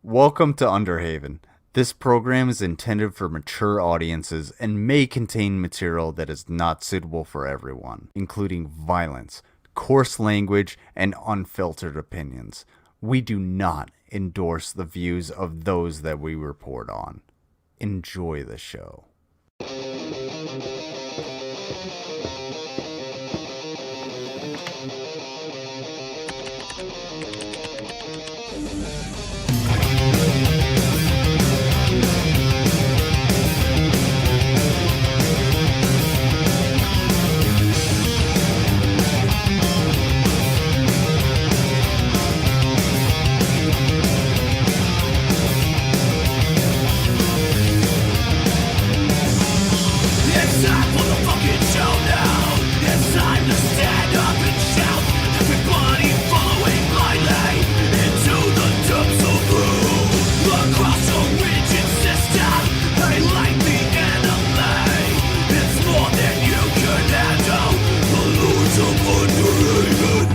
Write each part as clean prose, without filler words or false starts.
Welcome to Underhaven. This program is intended for mature audiences and may contain material that is not suitable for everyone, including violence, coarse language, and unfiltered opinions. We do not endorse the views of those that we report on. Enjoy the show. It's time for the fucking show now. It's time to stand up and shout. Everybody following blindly into the depths of room. Across a rigid system, they like the enemy. It's more than you can handle. The lords of Underhaven.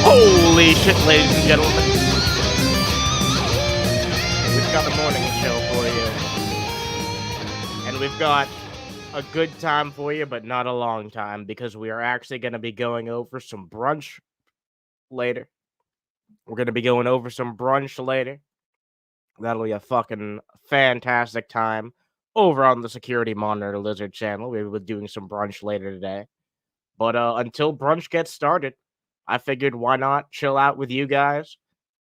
Holy shit, ladies and gentlemen. We've got the morning show for you. And we've got a good time for you, but not a long time, because we are actually going to be going over some brunch later. We're going to be going over some brunch later. That'll be a fucking fantastic time over on the Security Monitor Lizard channel. We'll be doing some brunch later today. But until brunch gets started, I figured why not chill out with you guys,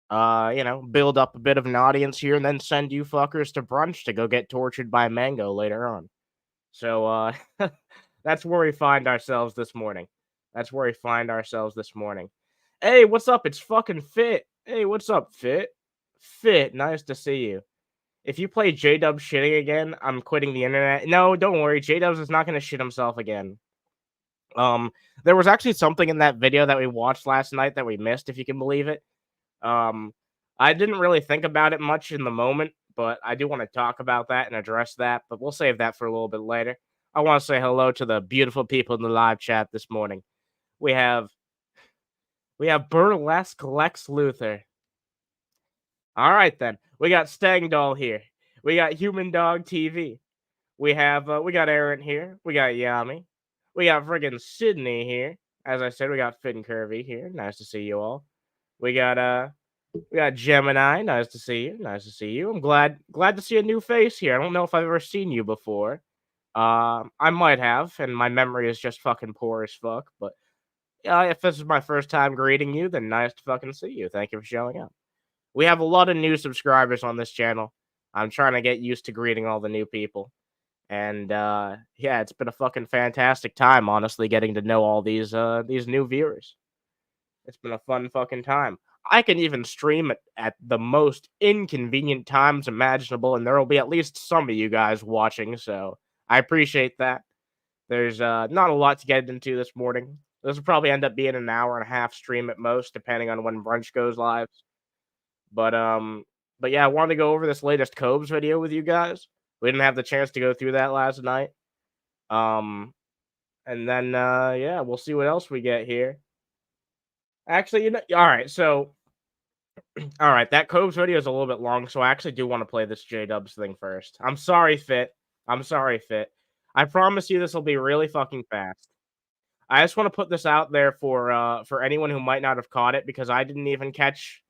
build up a bit of an audience here and then send you fuckers to brunch to go get tortured by Mango later on. So that's where we find ourselves this morning. Hey, what's up? It's fucking Fit. Hey, what's up, Fit? Fit, nice to see you. If you play JDubbs shitting again, I'm quitting the internet. No, don't worry. JDubbs is not going to shit himself again. There was actually something in that video that we watched last night that we missed, if you can believe it. I didn't really think about it much in the moment, but I do want to talk about that and address that, but we'll save that for a little bit later. I want to say hello to the beautiful people in the live chat this morning. We have Burlesque Lex Luthor. All right then. We got Stang Doll here. We got Human Dog TV. We got Aaron here. We got Yami. We got friggin' Sydney here. As I said, we got Fit and Curvy here. Nice to see you all. We got Gemini. Nice to see you. I'm glad to see a new face here. I don't know if I've ever seen you before. I might have, and my memory is just fucking poor as fuck. But if this is my first time greeting you, then nice to fucking see you. Thank you for showing up. We have a lot of new subscribers on this channel. I'm trying to get used to greeting all the new people. And yeah, it's been a fucking fantastic time, honestly, getting to know all these new viewers. It's been a fun fucking time. I can even stream it at the most inconvenient times imaginable, and there will be at least some of you guys watching, so I appreciate that. There's not a lot to get into this morning. This will probably end up being an hour and a half stream at most, depending on when brunch goes live. But yeah, I wanted to go over this latest Cobes video with you guys. We didn't have the chance to go through that last night. And then yeah, we'll see what else we get here. Actually, all right, so all right, that Cobes video is a little bit long, so I actually do want to play this JDubbs thing first. I'm sorry, Fit. I promise you this will be really fucking fast. I just want to put this out there for anyone who might not have caught it, because I didn't even catch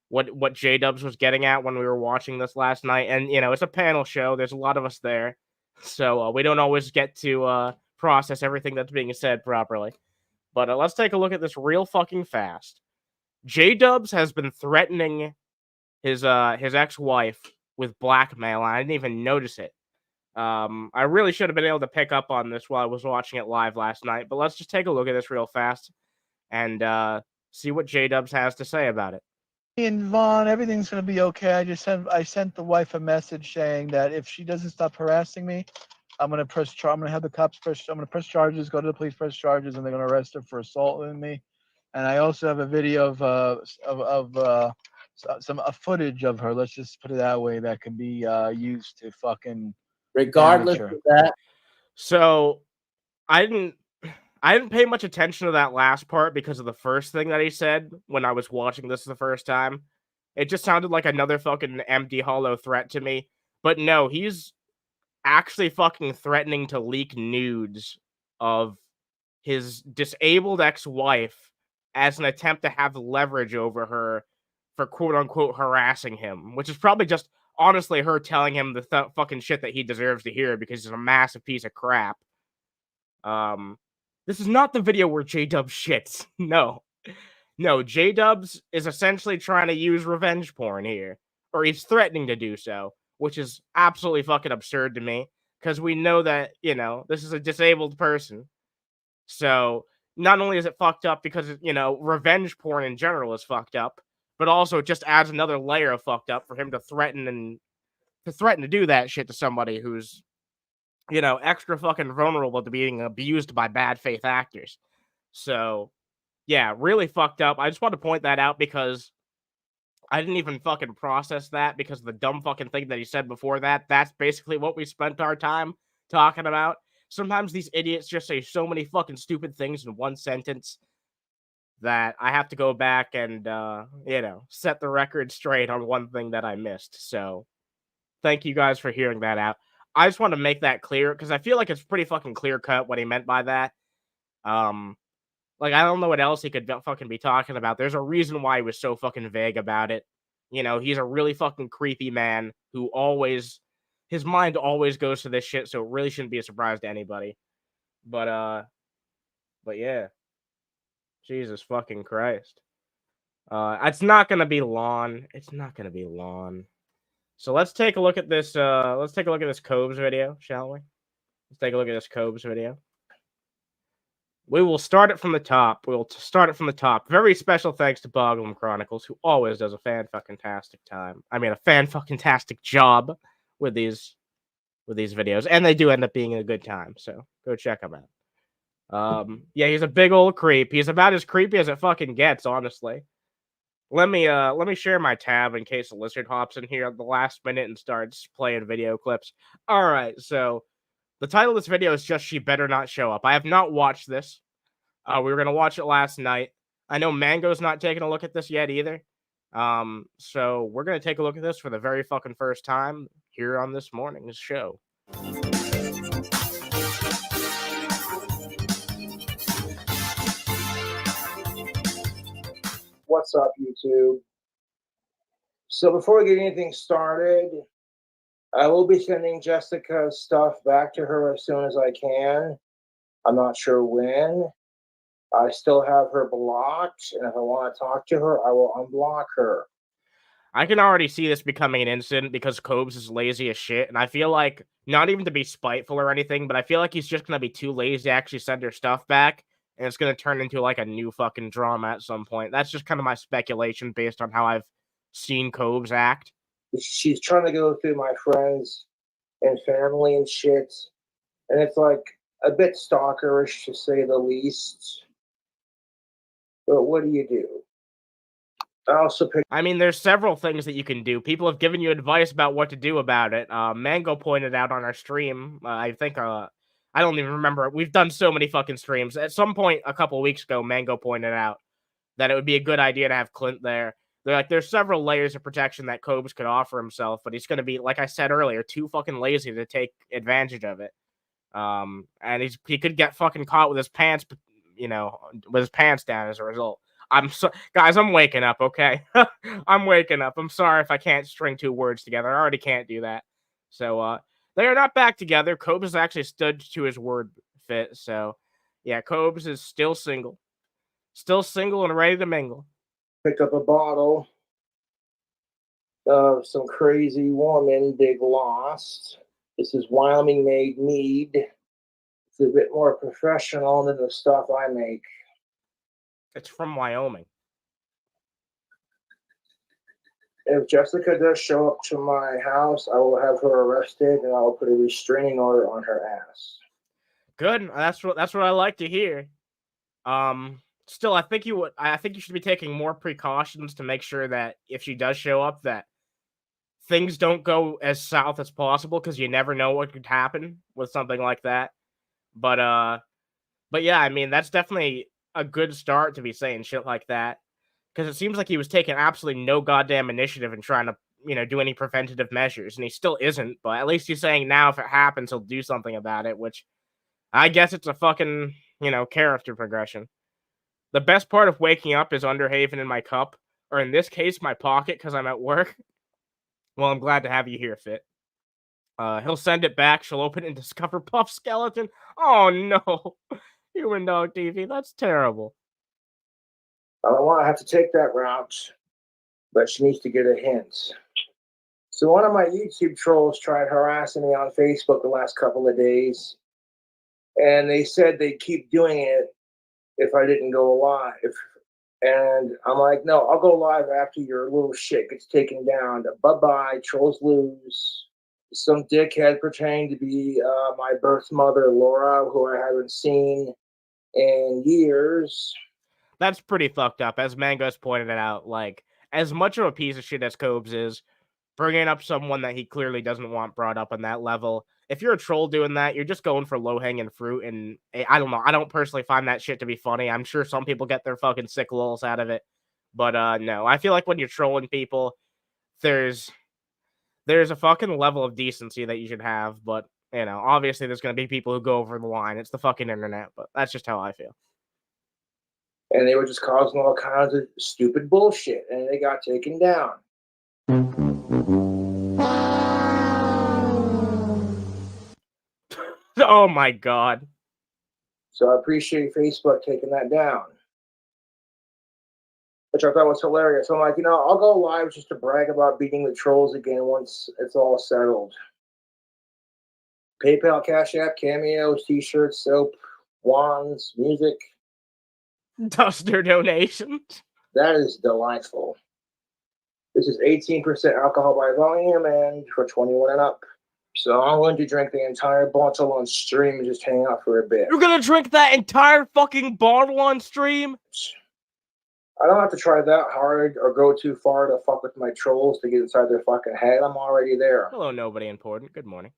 what JDubbs was getting at when we were watching this last night. And it's a panel show. There's a lot of us there, so we don't always get to process everything that's being said properly. But let's take a look at this real fucking fast. JDubbs has been threatening his ex-wife with blackmail. I didn't even notice it. I really should have been able to pick up on this while I was watching it live last night. But let's just take a look at this real fast and see what JDubbs has to say about it. And Vaughn, everything's gonna be okay. I sent the wife a message saying that if she doesn't stop harassing me, I'm gonna have the cops press. I'm gonna press charges. Go to the police, press charges, and they're gonna arrest her for assaulting me. And I also have a video of some footage of her. Let's just put it that way. That can be used to fucking regardless of that. So I didn't pay much attention to that last part because of the first thing that he said when I was watching this the first time. It just sounded like another fucking empty, hollow threat to me. But no, he's actually fucking threatening to leak nudes of his disabled ex-wife as an attempt to have leverage over her for quote-unquote harassing him, which is probably just honestly her telling him the fucking shit that he deserves to hear because he's a massive piece of crap. This is not the video where JDubbs shits. No. No, JDubbs is essentially trying to use revenge porn here. Or he's threatening to do so, which is absolutely fucking absurd to me. Because we know that, you know, this is a disabled person. So, not only is it fucked up because, you know, revenge porn in general is fucked up, but also it just adds another layer of fucked up for him to threaten to do that shit to somebody who's, you know, extra fucking vulnerable to being abused by bad faith actors. So, yeah, really fucked up. I just want to point that out because I didn't even fucking process that because of the dumb fucking thing that he said before that. That's basically what we spent our time talking about. Sometimes these idiots just say so many fucking stupid things in one sentence that I have to go back and, you know, set the record straight on one thing that I missed. So, thank you guys for hearing that out. I just want to make that clear because I feel like it's pretty fucking clear cut what he meant by that. Like, I don't know what else he could fucking be talking about. There's a reason why he was so fucking vague about it. You know, he's a really fucking creepy man who always, his mind always goes to this shit, so it really shouldn't be a surprise to anybody. But yeah. Jesus fucking Christ. It's not gonna be long. It's not gonna be long. So let's take a look at this, Cobes video, shall we? Let's take a look at this Cobes video. We will start it from the top. Very special thanks to Boglum Chronicles, who always does a fan-fucking-tastic job with these videos. And they do end up being a good time, so go check them out. Yeah, he's a big old creep. He's about as creepy as it fucking gets, honestly. Let me share my tab in case a lizard hops in here at the last minute and starts playing video clips. Alright, so the title of this video is just She Better Not Show Up. I have not watched this. We were going to watch it last night. I know Mango's not taking a look at this yet either. So we're going to take a look at this for the very fucking first time here on this morning's show. What's up, YouTube? So before we get anything started, I will be sending Jessica's stuff back to her as soon as I can. I'm not sure when. I still have her blocked, and if I want to talk to her, I will unblock her. I can already see this becoming an incident because Cobes is lazy as shit, and I feel like, not even to be spiteful or anything, but I feel like he's just going to be too lazy to actually send her stuff back, and it's going to turn into like a new fucking drama at some point. That's just kind of my speculation based on how I've seen Cobes act. She's trying to go through my friends and family and shit, and it's like a bit stalkerish to say the least. But what do you do? I mean, there's several things that you can do. People have given you advice about what to do about it. Mango pointed out on our stream, I think, I don't even remember. We've done so many fucking streams. At some point a couple weeks ago, Mango pointed out that it would be a good idea to have Clint there. They're like, there's several layers of protection that Cobes could offer himself, but he's going to be, like I said earlier, too fucking lazy to take advantage of it. And he could get fucking caught with his pants, you know, with his pants down as a result. Guys, I'm waking up, okay? I'm waking up. I'm sorry if I can't string two words together. I already can't do that. So, they are not back together. Cobes has actually stood to his word fit. So, yeah, Cobes is still single. Still single and ready to mingle. Picked up a bottle of some crazy woman, Big Lost. This is Wyoming-made mead. It's a bit more professional than the stuff I make. It's from Wyoming. If Jessica does show up to my house, I will have her arrested and I will put a restraining order on her ass. Good. That's what I like to hear. Still, I think you should be taking more precautions to make sure that if she does show up, that things don't go as south as possible, because you never know what could happen with something like that. But But yeah, I mean, that's definitely a good start to be saying shit like that. Because it seems like he was taking absolutely no goddamn initiative in trying to, do any preventative measures. And he still isn't. But at least he's saying now if it happens, he'll do something about it. Which I guess it's a fucking, character progression. The best part of waking up is Underhaven in my cup. Or in this case, my pocket because I'm at work. Well, I'm glad to have you here, Fit. He'll send it back. She'll open it and discover Puff Skeleton. Oh no. Human Dog TV. That's terrible. I don't want to have to take that route, but she needs to get a hint. So one of my YouTube trolls tried harassing me on Facebook the last couple of days, and they said they'd keep doing it if I didn't go live. And I'm like, no, I'll go live after your little shit gets taken down. Bye-bye, trolls lose. Some dickhead pretending to be my birth mother, Laura, who I haven't seen in years. That's pretty fucked up. As Mango's pointed it out, like, as much of a piece of shit as Cobes is, bringing up someone that he clearly doesn't want brought up on that level, if you're a troll doing that, you're just going for low-hanging fruit, and I don't know. I don't personally find that shit to be funny. I'm sure some people get their fucking sick lulls out of it, but no. I feel like when you're trolling people, there's a fucking level of decency that you should have, but, obviously there's going to be people who go over the line. It's the fucking internet, but that's just how I feel. And they were just causing all kinds of stupid bullshit, and they got taken down. Oh my god. So I appreciate Facebook taking that down, which I thought was hilarious. So I'm like, I'll go live just to brag about beating the trolls again once it's all settled. PayPal, Cash App, cameos, t-shirts, soap, wands, music. Duster donations. That is delightful. This is 18% alcohol by volume and for 21 and up. So I'm going to drink the entire bottle on stream and just hang out for a bit. You're gonna drink that entire fucking bottle on stream? I don't have to try that hard or go too far to fuck with my trolls to get inside their fucking head. I'm already there. Hello, nobody important. Good morning.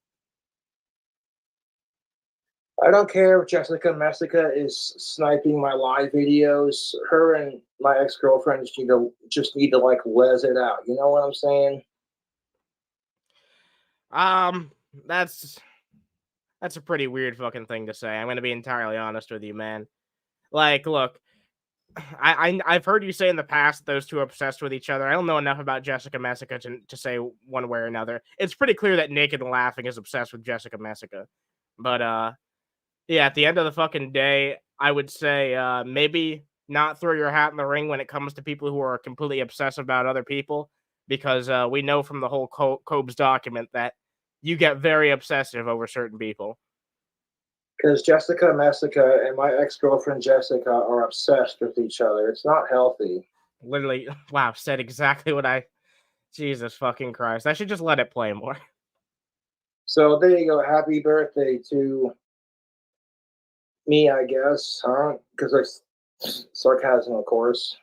I don't care if Jessica Messica is sniping my live videos. Her and my ex-girlfriend just need to like les it out. You know what I'm saying? That's a pretty weird fucking thing to say. I'm gonna be entirely honest with you, man. Like, look, I've heard you say in the past that those two are obsessed with each other. I don't know enough about Jessica Messica to say one way or another. It's pretty clear that Naked and Laughing is obsessed with Jessica Messica. But yeah, at the end of the fucking day, I would say maybe not throw your hat in the ring when it comes to people who are completely obsessive about other people, because we know from the whole Cobes document that you get very obsessive over certain people. Because Jessica Messica and my ex-girlfriend Jessica are obsessed with each other. It's not healthy. Literally, wow, said exactly what I... Jesus fucking Christ. I should just let it play more. So there you go. Happy birthday to me, I guess, huh? Because there's sarcasm, of course.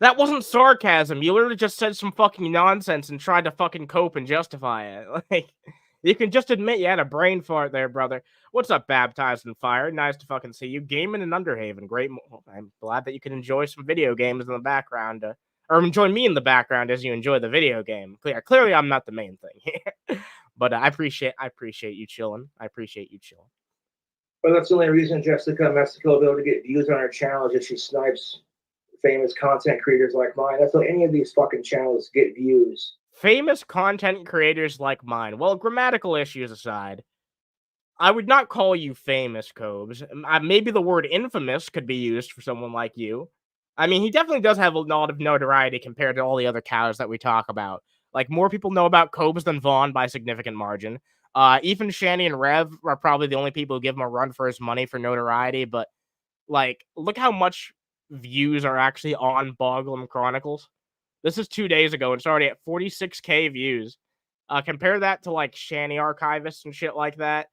That wasn't sarcasm. You literally just said some fucking nonsense and tried to fucking cope and justify it. Like, you can just admit you had a brain fart there, brother. What's up, Baptized in Fire? Nice to fucking see you. Gaming in Underhaven. Great. I'm glad that you can enjoy some video games in the background. Or enjoy me in the background as you enjoy the video game. Clearly, I'm not the main thing here. But I appreciate you chilling. But that's the only reason Jessica Messica will be able to get views on her channel is if she snipes famous content creators like mine. That's how any of these fucking channels get views. Famous content creators like mine. Well, grammatical issues aside, I would not call you famous, Cobes. Maybe the word infamous could be used for someone like you. I mean, he definitely does have a lot of notoriety compared to all the other cows that we talk about. Like, more people know about Cobes than Vaughn by a significant margin. Even Shanny and Rev are probably the only people who give him a run for his money for notoriety. But, like, look how much views are actually on Boglum Chronicles. This is 2 days ago. It's already at 46K views. Compare that to, like, Shanny archivists and shit like that,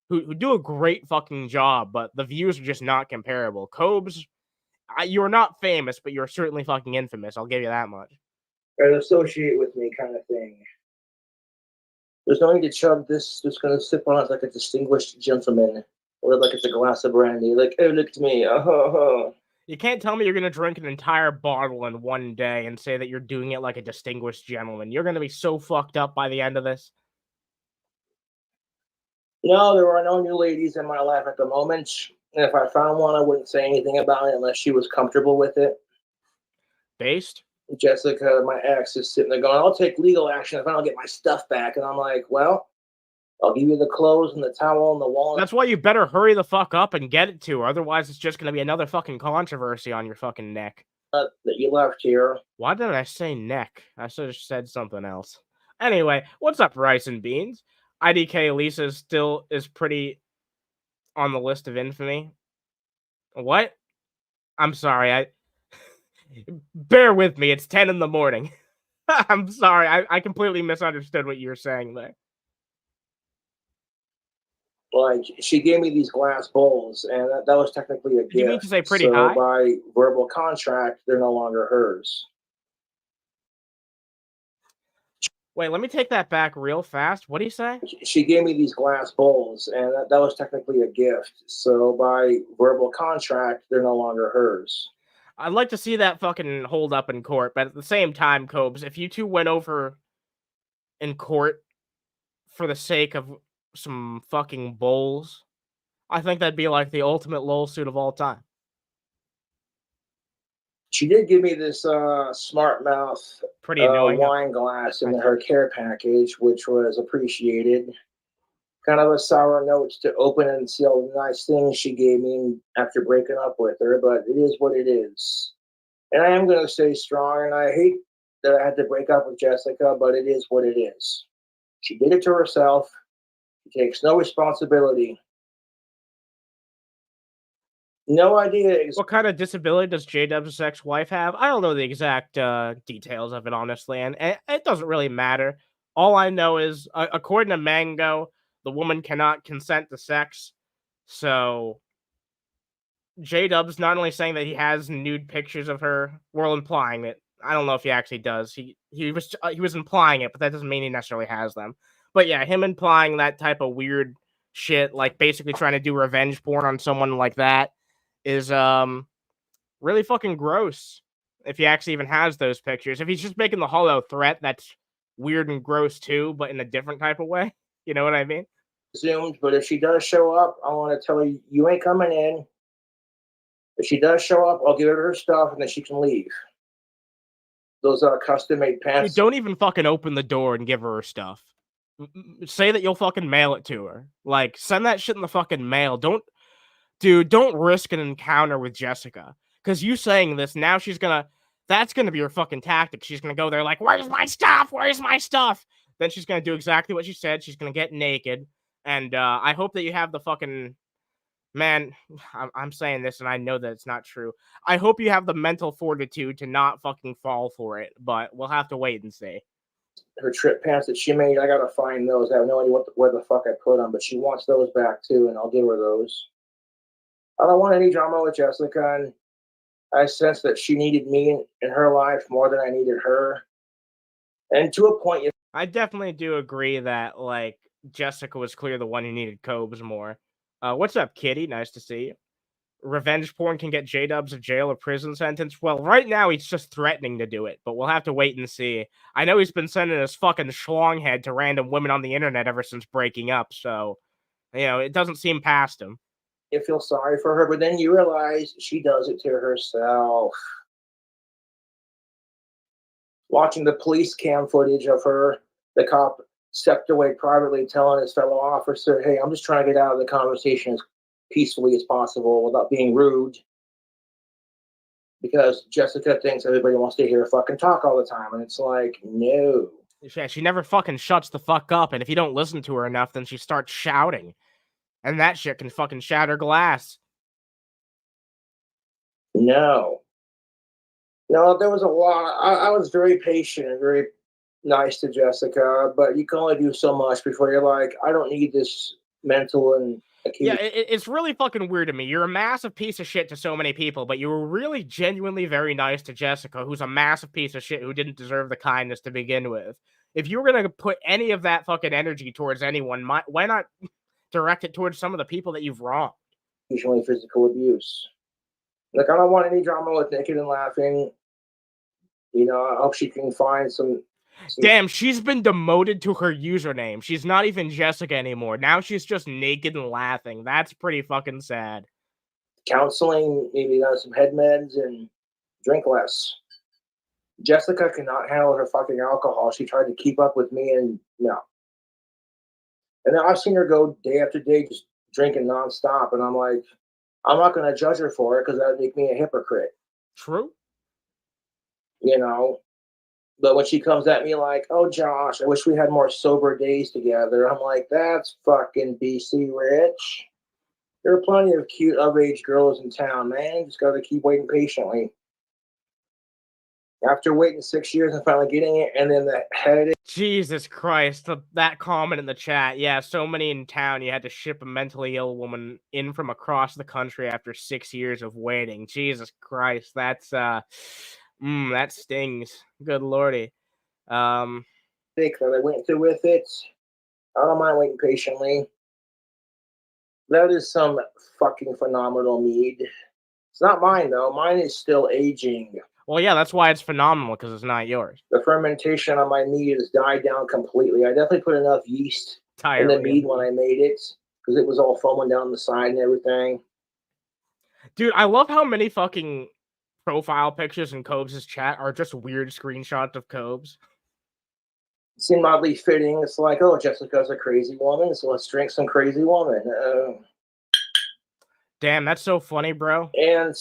who do a great fucking job, but the views are just not comparable. Cobes, you're not famous, but you're certainly fucking infamous. I'll give you that much. Or associate with me kind of thing. There's no need to chug this. Just going to sip on it like a distinguished gentleman. Or like it's a glass of brandy. Like, oh, look at me. You can't tell me you're gonna drink an entire bottle in one day and say that you're doing it like a distinguished gentleman. You're gonna be so fucked up by the end of this. No, there are no new ladies in my life at the moment. And if I found one, I wouldn't say anything about it unless she was comfortable with it. Based? Jessica, my ex, is sitting there going, I'll take legal action if I don't get my stuff back. And I'm like, well, I'll give you the clothes and the towel and the wallet. That's why you better hurry the fuck up and get it to her. Otherwise, it's just gonna be another fucking controversy on your fucking neck. That you left here. Why did I say neck? I should have said something else. Anyway, what's up, Rice and Beans? IDK Lisa still is pretty on the list of infamy. What? I'm sorry. Bear with me. It's 10 in the morning. I'm sorry. I completely misunderstood what you were saying there. Like, she gave me these glass bowls, and that was technically a gift. You mean to say pretty so high? By verbal contract, they're no longer hers. Wait, let me take that back real fast. What do you say? She gave me these glass bowls, and that was technically a gift. So by verbal contract, they're no longer hers. I'd like to see that fucking hold up in court, but at the same time, Cobes, if you two went over in court for the sake of some fucking bowls, I think that'd be like the ultimate lol suit of all time. She did give me this smart mouth Pretty annoying. wine glass in her care package, which was appreciated. Kind of a sour note to open and see all the nice things she gave me after breaking up with her, but it is what it is. And I am going to stay strong, and I hate that I had to break up with Jessica, but it is what it is. She did it to herself. She takes no responsibility. No idea. What kind of disability does JDubbs' ex-wife have? I don't know the exact details of it, honestly, and it doesn't really matter. All I know is, according to Mango, the woman cannot consent to sex. So JDubbs not only saying that he has nude pictures of her, well, implying it. I don't know if he actually does. He was implying it, but that doesn't mean he necessarily has them. But yeah, him implying that type of weird shit, like basically trying to do revenge porn on someone like that, is really fucking gross. If he actually even has those pictures. If he's just making the hollow threat, that's weird and gross too, but in a different type of way. You know what I mean? Zoomed, but if she does show up, I want to tell her you ain't coming in. If she does show up, I'll give her stuff and then she can leave. Those are custom-made pants. Dude, don't even fucking open the door and give her stuff. Say that you'll fucking mail it to her. Like, send that shit in the fucking mail. Don't risk an encounter with Jessica. Because you saying this, now that's gonna be her fucking tactic. She's gonna go there like, where's my stuff? Where's my stuff? Then she's gonna do exactly what she said. She's gonna get naked. And I hope that you have the fucking... Man, I'm saying this and I know that it's not true. I hope you have the mental fortitude to not fucking fall for it. But we'll have to wait and see. Her trip pants that she made, I gotta find those. I have no idea where the fuck I put them, but she wants those back too, and I'll give her those. I don't want any drama with Jessica, and I sense that she needed me in her life more than I needed her. And to a point, I definitely do agree that, like, Jessica was clearly the one who needed Cobes more. What's up, Kitty? Nice to see you. Revenge porn can get JDubbs a jail or prison sentence. Well, right now he's just threatening to do it, but we'll have to wait and see. I know he's been sending his fucking schlong head to random women on the internet ever since breaking up, so, you know, it doesn't seem past him. You feel sorry for her, but then you realize she does it to herself. Watching the police cam footage of her, the cop stepped away privately telling his fellow officer, hey, I'm just trying to get out of the conversation as peacefully as possible without being rude. Because Jessica thinks everybody wants to hear her fucking talk all the time. And it's like, no. Yeah, she never fucking shuts the fuck up. And if you don't listen to her enough, then she starts shouting. And that shit can fucking shatter glass. No, there was a lot. I was very patient and very nice to Jessica, but you can only do so much before you're like, I don't need this mental and yeah, it's really fucking weird to me. You're a massive piece of shit to so many people, but you were really genuinely very nice to Jessica, who's a massive piece of shit who didn't deserve the kindness to begin with. If you were gonna put any of that fucking energy towards anyone, why not direct it towards some of the people that you've wronged? occasionally physical abuse. Like, I don't want any drama with Naked and Laughing. You know, I hope she can find some Damn, she's been demoted to her username. She's not even Jessica anymore. Now she's just Naked and Laughing. That's pretty fucking sad. counseling, maybe some head meds, and drink less. Jessica cannot handle her fucking alcohol. She tried to keep up with me, and no. And then I've seen her go day after day just drinking nonstop, and I'm like, I'm not going to judge her for it because that would make me a hypocrite. True. You know? But when she comes at me like, oh, Josh, I wish we had more sober days together, I'm like, that's fucking BC rich. There are plenty of cute of-age girls in town, man. Just got to keep waiting patiently. After waiting 6 years and finally getting it, and then the head. Jesus Christ, that comment in the chat. Yeah, so many in town, you had to ship a mentally ill woman in from across the country after 6 years of waiting. Jesus Christ, that's that stings. Good lordy. That I went through with it. I don't mind waiting patiently. That is some fucking phenomenal mead. It's not mine though. Mine is still aging. Well, yeah, that's why it's phenomenal, because it's not yours. The fermentation on my mead has died down completely. I definitely put enough yeast in the mead when I made it, because it was all foaming down the side and everything. Dude, I love how many fucking profile pictures in Cobes' chat are just weird screenshots of Cobes. It seemed oddly fitting. It's like, oh, Jessica's a crazy woman, so let's drink some crazy woman. Damn, that's so funny, bro. And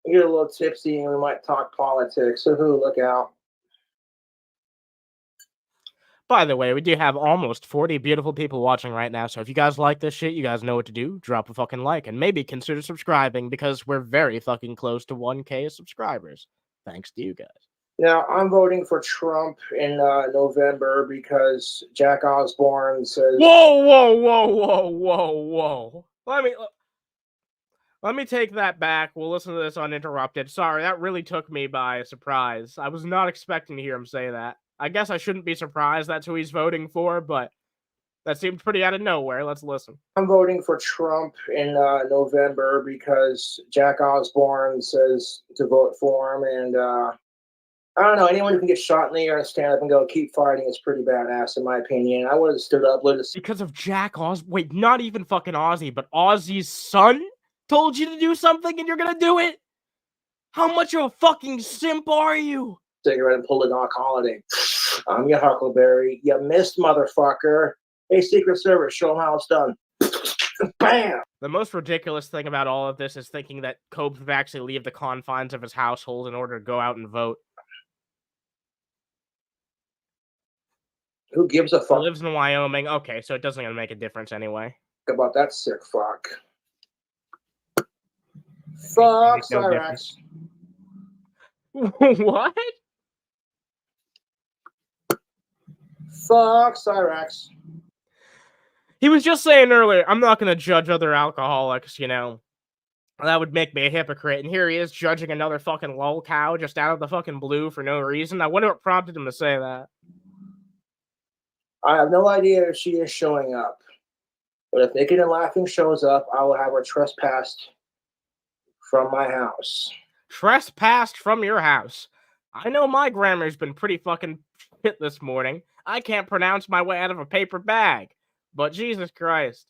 we get a little tipsy and we might talk politics. So look out. By the way, we do have almost 40 beautiful people watching right now. So if you guys like this shit, you guys know what to do. Drop a fucking like and maybe consider subscribing, because we're very fucking close to 1K subscribers. Thanks to you guys. Now, I'm voting for Trump in November because Jack Osborne says... Whoa. Let me take that back. We'll listen to this uninterrupted. Sorry, that really took me by surprise. I was not expecting to hear him say that. I guess I shouldn't be surprised that's who he's voting for, but that seemed pretty out of nowhere. Let's listen. I'm voting for Trump in November because Jack Osborne says to vote for him, and I don't know, anyone who can get shot in the ear and stand up and go, keep fighting, is pretty badass, in my opinion. I would have stood up, because of Jack Wait, not even fucking Ozzy, but Ozzy's son told you to do something and you're gonna do it? How much of a fucking simp are you? Cigarette and pull a Doc Holiday. I'm your Huckleberry. You missed, motherfucker. Hey, Secret Service, show them how it's done. Bam! The most ridiculous thing about all of this is thinking that Cobes would actually leave the confines of his household in order to go out and vote. Who gives a fuck? He lives in Wyoming. Okay, so it doesn't gonna make a difference anyway. About that sick fuck. Fuck Cyrax. What? Fuck Cyrax. He was just saying earlier, I'm not going to judge other alcoholics, you know. That would make me a hypocrite. And here he is judging another fucking lol cow just out of the fucking blue for no reason. I wonder what prompted him to say that. I have no idea if she is showing up. But if Naked and Laughing shows up, I will have her trespassed from my house. Trespassed from your house? I know my grammar's been pretty fucking shit this morning. I can't pronounce my way out of a paper bag. But Jesus Christ.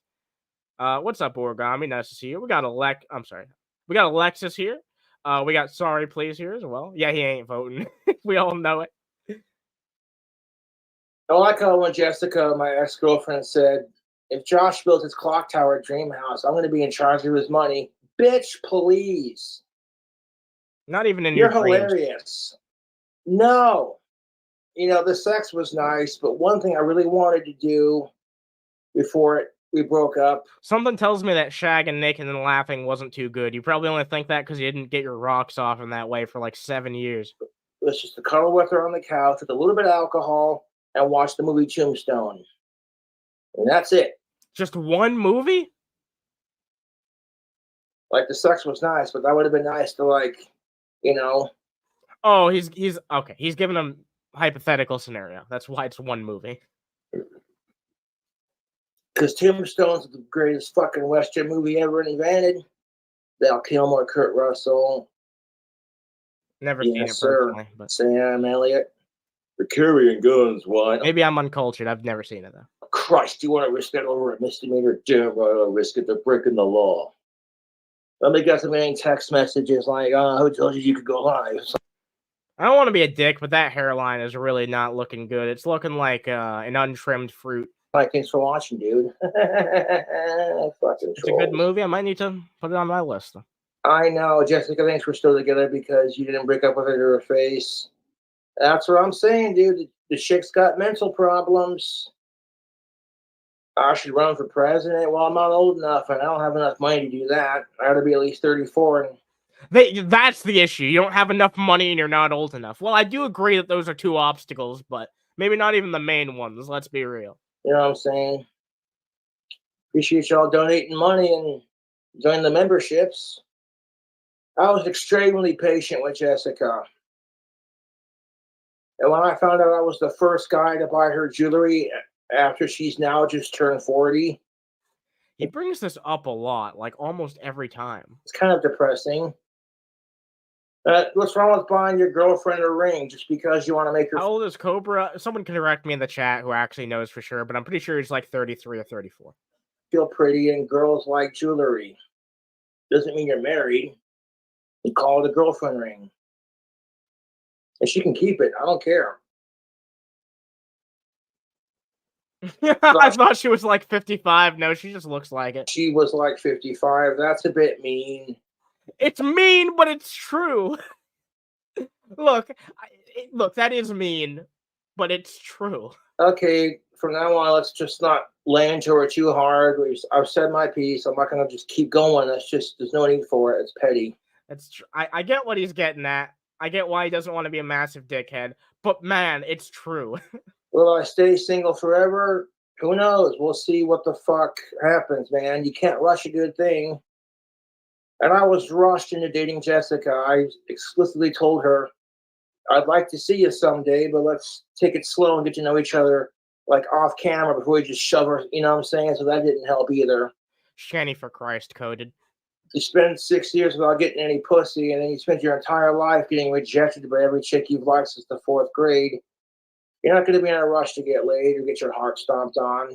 What's up, Origami? Nice to see you. We got We got Alexis here. We got Sorry Please here as well. Yeah, he ain't voting. We all know it. I like how when Jessica, my ex-girlfriend, said, if Josh built his clock tower at Dream House, I'm going to be in charge of his money. Bitch, please. Not even in You're your dreams. hilarious. No. You know, the sex was nice, but one thing I really wanted to do before we broke up. Something tells me that shagging Naked and Laughing wasn't too good. You probably only think that because you didn't get your rocks off in that way for like 7 years. It was just to cuddle with her on the couch with a little bit of alcohol and watch the movie Tombstone. And that's it. Just one movie? Like, the sex was nice, but that would have been nice to, like, you know. Oh, he's okay. He's giving him hypothetical scenario. That's why it's one movie. Because Tombstone's the greatest fucking Western movie ever invented. Val Kilmer, Kurt Russell. Never seen it Yes, sir. personally, but Sam Elliott. They're carrying guns. Why? maybe I'm uncultured. I've never seen it though. Christ, you want to risk that over a misdemeanor? Damn right, I'll risk it. They're breaking the law. Let me get some many text messages like, who told you could go live? I don't want to be a dick, but that hairline is really not looking good. It's looking like an untrimmed fruit. Like, thanks for watching, dude. Fucking It's a good trolls. movie. I might need to put it on my list. I know, Jessica, thanks we're still together because you didn't break up with her to her face. That's what I'm saying, dude. The chick's got mental problems. I should run for president. Well, I'm not old enough, and I don't have enough money to do that. I ought to be at least 34. And that's the issue. You don't have enough money and you're not old enough. Well, I do agree that those are two obstacles, but maybe not even the main ones. Let's be real. you know what I'm saying? Appreciate y'all donating money and joining the memberships. I was extremely patient with Jessica. And when I found out I was the first guy to buy her jewelry after she's now just turned 40, He brings this up a lot, like almost every time. it's kind of depressing. What's wrong with buying your girlfriend a ring just because you want to make her How old is Cobra? Someone can correct me in the chat who actually knows for sure, but I'm pretty sure he's like 33 or 34. feel pretty and girls like jewelry? Doesn't mean you're married. You call it a girlfriend ring. And she can keep it. I don't care. I thought she was like 55. No, she just looks like it. She was like 55. That's a bit mean. It's mean, but it's true. Look, that is mean, but it's true. Okay, from now on, let's just not lay into her too hard. I've said my piece. I'm not going to just keep going. There's no need for it. It's petty. That's true. I get what he's getting at. I get why he doesn't want to be a massive dickhead, but man, it's true. Will I stay single forever? Who knows? We'll see what the fuck happens, man. You can't rush a good thing. And I was rushed into dating Jessica. I explicitly told her, I'd like to see you someday, but let's take it slow and get to know each other like off camera before we just shove her, you know what I'm saying? So that didn't help either. Shanny for Christ coded. You spend 6 years without getting any pussy, and then you spend your entire life getting rejected by every chick you've liked since the 4th grade. You're not going to be in a rush to get laid or get your heart stomped on.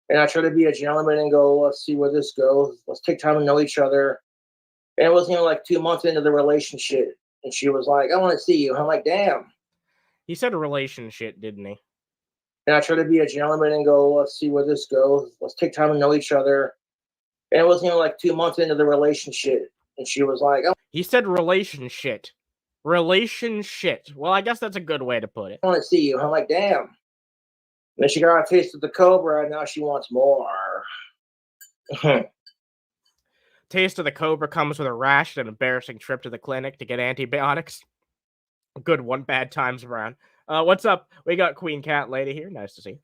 And I try to be a gentleman and go, let's see where this goes. Let's take time to know each other. And it wasn't even like 2 months into the relationship. And she was like, I want to see you. I'm like, damn. He said a relationship, didn't he? And I try to be a gentleman and go, let's see where this goes. Let's take time to know each other. And it wasn't even like 2 months into the relationship. And she was like, oh. He said relationship. Relationship. Well, I guess that's a good way to put it. I want to see you. I'm like, damn. And then she got a taste of the Cobra, and now she wants more. Taste of the Cobra comes with a rash and an embarrassing trip to the clinic to get antibiotics. Good one, bad times around. What's up? We got Queen Cat Lady here. Nice to see you.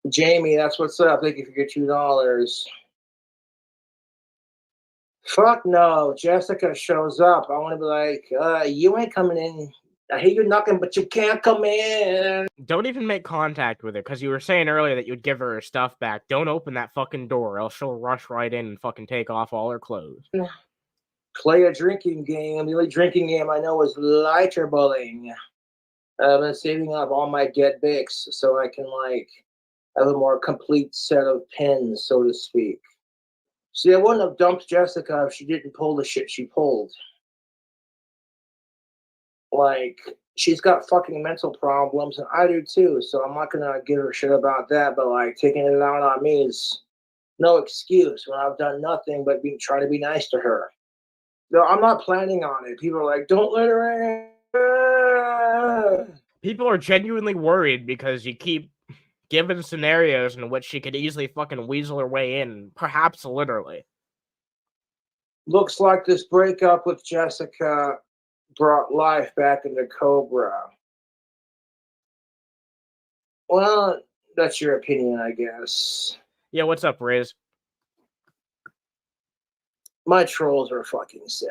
Jamie, that's what's up. Thank you for your $2. Fuck no. Jessica shows up. I want to be like, you ain't coming in. I hear you knocking, but you can't come in. Don't even make contact with her, because you were saying earlier that you'd give her stuff back. Don't open that fucking door, else she'll rush right in and fucking take off all her clothes. Play a drinking game. The only drinking game I know is lighter bowling. I've been saving up all my dead Bics so I can, like, have a more complete set of pins, so to speak. See, I wouldn't have dumped Jessica if she didn't pull the shit she pulled. Like, she's got fucking mental problems, and I do too, so I'm not gonna give her shit about that, but, like, taking it out on me is no excuse when I've done nothing but try to be nice to her. No, I'm not planning on it. People are like, don't let her in. People are genuinely worried because you keep giving scenarios in which she could easily fucking weasel her way in, perhaps literally. Looks like this breakup with Jessica brought life back into Cobra. Well, that's your opinion, I guess. Yeah, what's up, Riz? My trolls are fucking sad.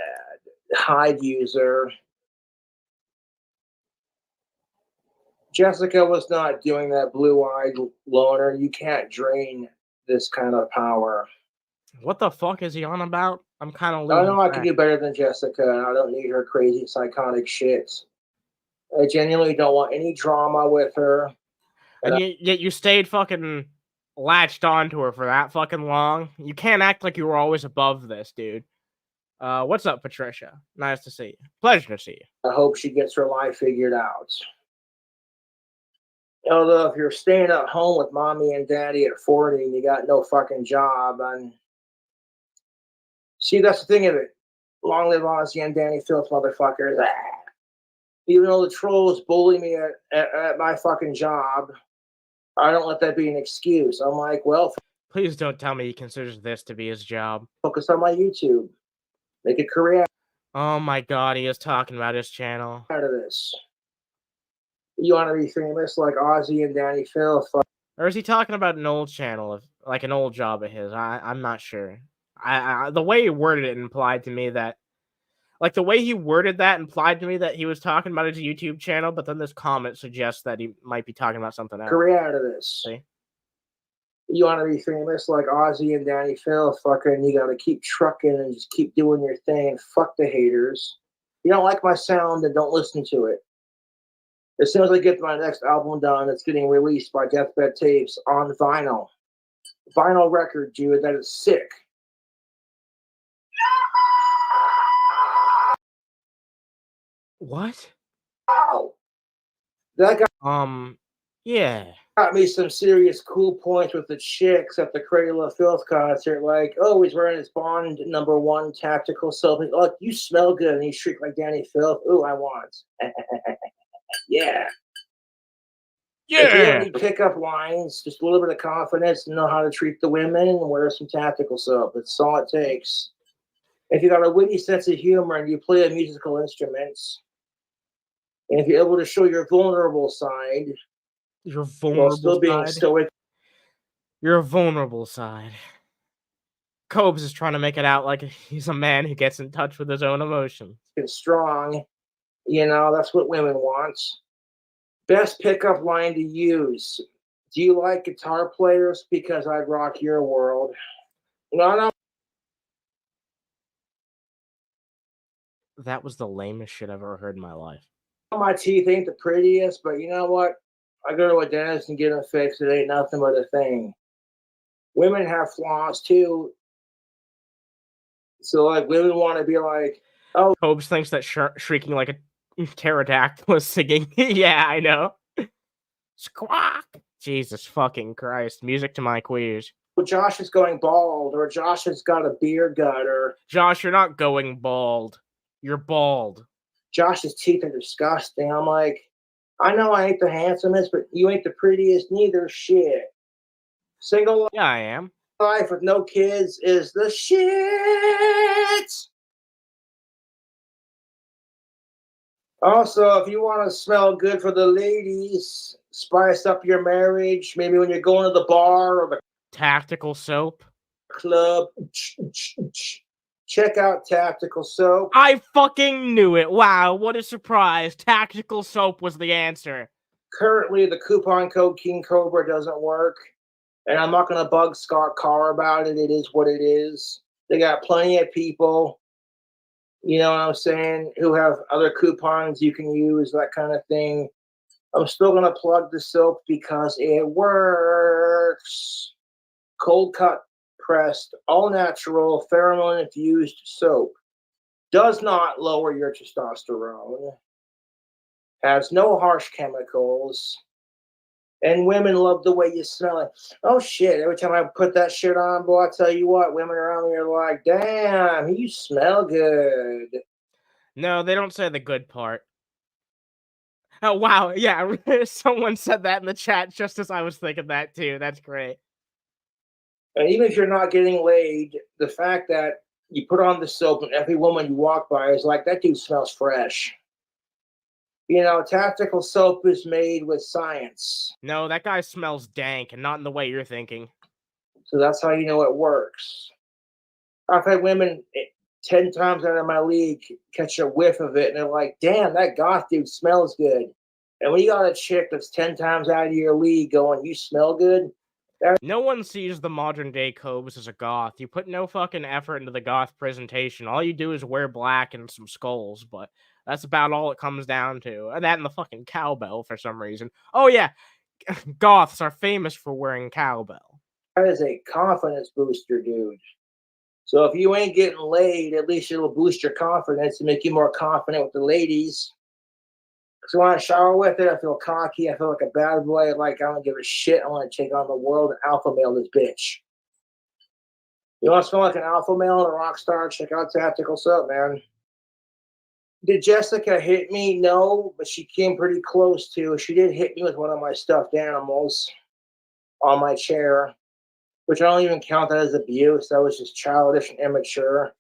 Hide user. Jessica was not doing that blue-eyed loner. You can't drain this kind of power. What the fuck is he on about? I'm kind of I losing know I can track. do better than Jessica, and I don't need her crazy psychotic shit. I genuinely don't want any drama with her. And yet you stayed fucking latched onto her for that fucking long. You can't act like you were always above this, dude. What's up, Patricia? Nice to see you. Pleasure to see you. I hope she gets her life figured out. Although if you're staying at home with mommy and daddy at 40 and you got no fucking job, and see, that's the thing of it. Long live Ozzy and Danny Filth, motherfuckers. Ah. Even though the trolls bully me at my fucking job, I don't let that be an excuse. I'm like, well, Please don't tell me he considers this to be his job. focus on my YouTube. Make a career Oh my god, he is talking about his channel. out of this. You want to be famous like Ozzy and Danny Filth? Or is he talking about an old channel, like an old job of his? I'm not sure. The way he worded it implied to me that, like the way he worded that implied to me that he was talking about his YouTube channel, but then this comment suggests that he might be talking about something else. Career out of this. See? You want to be famous like Ozzy and Danny Filth? Fucking, you got to keep trucking and just keep doing your thing. Fuck the haters. You don't like my sound, then don't listen to it. As soon as I get my next album done, it's getting released by Deathbed Tapes on vinyl. Vinyl record, dude, that is sick. What? Wow. That Yeah. got me some serious cool points with the chicks at the Cradle of Filth concert. Like, oh, he's wearing his Bond #1 tactical soap. Look, you smell good. And he shrieked like Danny Filth. Ooh, I want. Yeah. If you don't need pickup lines, just a little bit of confidence and know how to treat the women and wear some tactical soap. That's all it takes. If you got a witty sense of humor and you play a musical instrument, and if you're able to show your vulnerable side, Your while vulnerable still being side. stoic, Your vulnerable side. Cobes is trying to make it out like he's a man who gets in touch with his own emotions. and strong, you know, that's what women want. Best pickup line to use. Do you like guitar players? Because I'd rock your world. No. That was the lamest shit I've ever heard in my life. My teeth ain't the prettiest, but you know what? I go to a dentist and get them fixed. It ain't nothing but a thing. Women have flaws too. So, like, women want to be like, oh, Cobes thinks that shrieking like a pterodactyl is singing. Yeah, I know. Squawk! Jesus fucking Christ. Music to my queers. Josh is going bald, or Josh has got a beer gut, or Josh, you're not going bald. You're bald. Josh's teeth are disgusting. I'm like, I know I ain't the handsomest, but you ain't the prettiest neither. Shit. Single Yeah, I am. life with no kids is the shit. Also, if you want to smell good for the ladies, spice up your marriage. Maybe when you're going to the bar or the Tactical soap. club, check out Tactical Soap. I fucking knew it. Wow, what a surprise. Tactical soap was the answer. Currently, the coupon code King Cobra doesn't work, and I'm not going to bug Scott Carr about it. It is what it is. They got plenty of people, you know what I'm saying, who have other coupons you can use, that kind of thing. I'm still going to plug the soap because it works. Cold cut pressed, all natural, pheromone infused soap. Does not lower your testosterone. Has no harsh chemicals. And women love the way you smell it. Oh shit, every time I put that shit on, boy, I tell you what, women around me are like, damn, you smell good. No, they don't say the good part. Oh, wow. Yeah, someone said that in the chat just as I was thinking that too. That's great. And even if you're not getting laid, the fact that you put on the soap and every woman you walk by is like, that dude smells fresh. You know, Tactical Soap is made with science. No, that guy smells dank and not in the way you're thinking. So that's how you know it works. I've had women 10 times out of my league catch a whiff of it and they're like, damn, that goth dude smells good. And when you got a chick that's 10 times out of your league going, you smell good, No one sees the modern day Cobes as a goth. You put no fucking effort into the goth presentation. All you do is wear black and some skulls, but that's about all it comes down to. And that and the fucking cowbell for some reason. Oh yeah, goths are famous for wearing cowbell. That is a confidence booster, dude. So if you ain't getting laid, at least it'll boost your confidence and make you more confident with the ladies. So when I shower with it, I feel cocky. I feel like a bad boy. Like I don't give a shit. I want to take on the world and alpha male this bitch. You want to smell like an alpha male and a rock star? Check out Tactical Soap, man. Did Jessica hit me? No, but she came pretty close to. She did hit me with one of my stuffed animals on my chair, which I don't even count that as abuse. That was just childish and immature.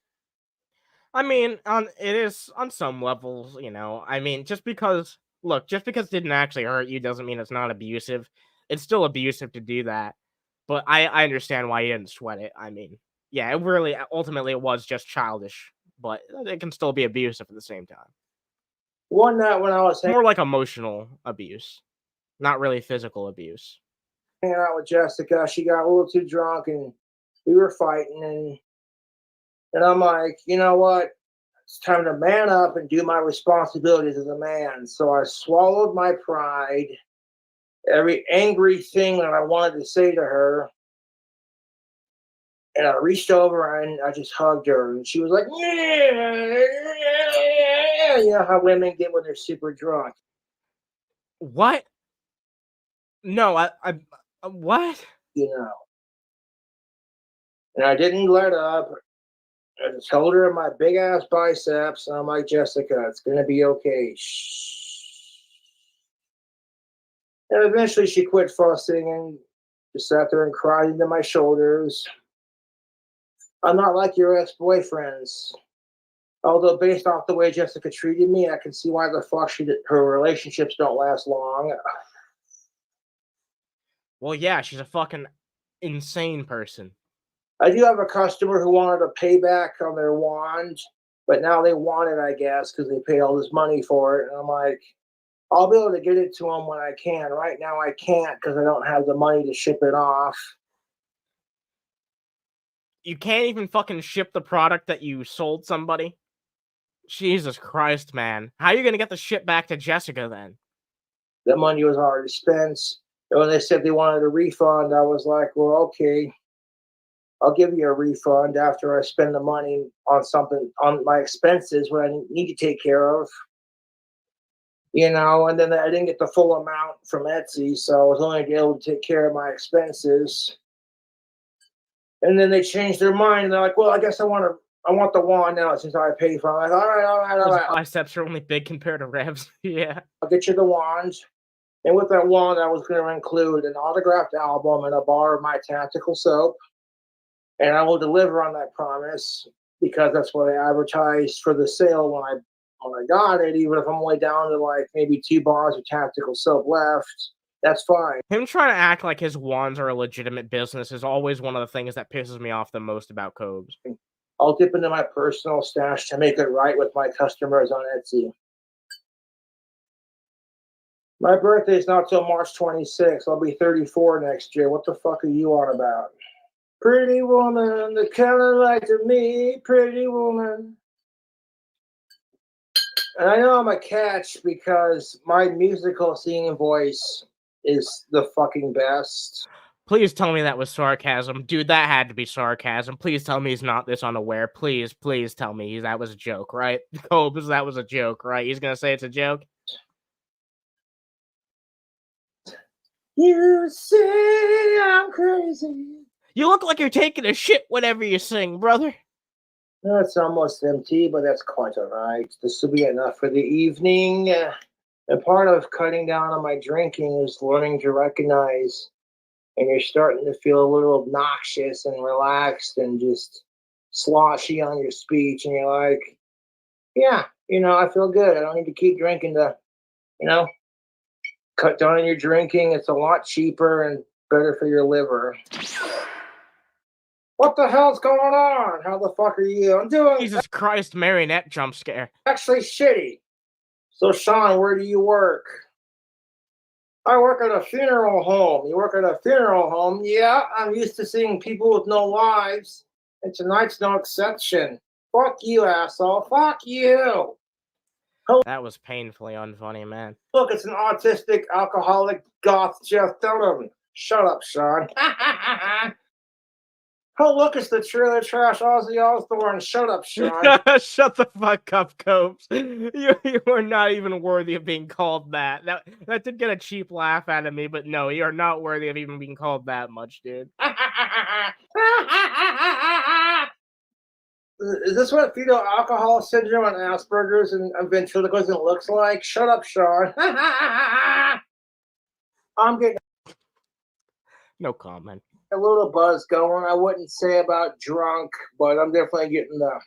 I mean, it is on some levels, you know. I mean, just because it didn't actually hurt you doesn't mean it's not abusive. It's still abusive to do that. But I understand why you didn't sweat it. I mean, yeah, it really ultimately it was just childish, but it can still be abusive at the same time. One night when I was More like emotional abuse, not really physical abuse. hanging out with Jessica, she got a little too drunk and we were fighting, and I'm like, you know what? It's time to man up and do my responsibilities as a man. So I swallowed my pride, every angry thing that I wanted to say to her. And I reached over and I just hugged her. And she was like, yeah. You know how women get when they're super drunk. What? No, I what? You know. And I didn't let up. I just held her in my big ass biceps, and I'm like, Jessica, it's gonna be okay. Shh. And eventually she quit fussing and just sat there and cried into my shoulders. I'm not like your ex-boyfriends. Although based off the way Jessica treated me, I can see why the fuck her relationships don't last long. Well, yeah, she's a fucking insane person. I do have a customer who wanted a payback on their wand, but now they want it, I guess, because they paid all this money for it. And I'm like, I'll be able to get it to them when I can. Right now I can't because I don't have the money to ship it off. You can't even fucking ship the product that you sold somebody? Jesus Christ, man. How are you gonna get the shit back to Jessica then? The money was already spent. And when they said they wanted a refund, I was like, well, okay. I'll give you a refund after I spend the money on something, on my expenses, what I need to take care of. You know, and then I didn't get the full amount from Etsy, so I was only able to take care of my expenses. And then they changed their mind. And they're like, well, I guess I want the wand now since I paid for it. I'm like, all right. Biceps are only big compared to Revs. Yeah. I'll get you the wand. And with that wand, I was going to include an autographed album and a bar of my Tactical Soap. And I will deliver on that promise because that's what I advertised for the sale when I got it. Even if I'm only down to like maybe 2 bars of Tactical Soap left, that's fine. Him trying to act like his wands are a legitimate business is always one of the things that pisses me off the most about Cobes. I'll dip into my personal stash to make it right with my customers on Etsy. My birthday is not till March 26th. I'll be 34 next year. What the fuck are you on about? Pretty woman, the color like to me, pretty woman. And I know I'm a catch because my musical singing voice is the fucking best. Please tell me that was sarcasm. Dude, that had to be sarcasm. Please tell me he's not this unaware. Please tell me that was a joke, right? Cobes, that was a joke, right? He's gonna say it's a joke? You say I'm crazy. You look like you're taking a shit whenever you sing, brother. It's almost empty, but that's quite all right. This will be enough for the evening. And part of cutting down on my drinking is learning to recognize, and you're starting to feel a little obnoxious and relaxed and just sloshy on your speech. And you're like, yeah, I feel good. I don't need to keep drinking to, cut down on your drinking. It's a lot cheaper and better for your liver. What the hell's going on? How the fuck are you? I'm doing Jesus Christ, marionette jump scare. actually shitty. So, Sean, where do you work? I work at a funeral home. You work at a funeral home? Yeah, I'm used to seeing people with no lives, and tonight's no exception. Fuck you, asshole. Fuck you. That was painfully unfunny, man. Look, it's an autistic, alcoholic, goth Jeff Dunham. Shut up, Sean. Oh, look, it's the trailer trash Ozzy Osbourne. Shut up, Sean. Shut the fuck up, Cobes. You are not even worthy of being called that. That did get a cheap laugh out of me, but no, you are not worthy of even being called that much, dude. Is this what fetal alcohol syndrome and Asperger's and ventriloquism looks like? Shut up, Sean. I'm getting No comment. a little buzz going. I wouldn't say about drunk, but I'm definitely getting the.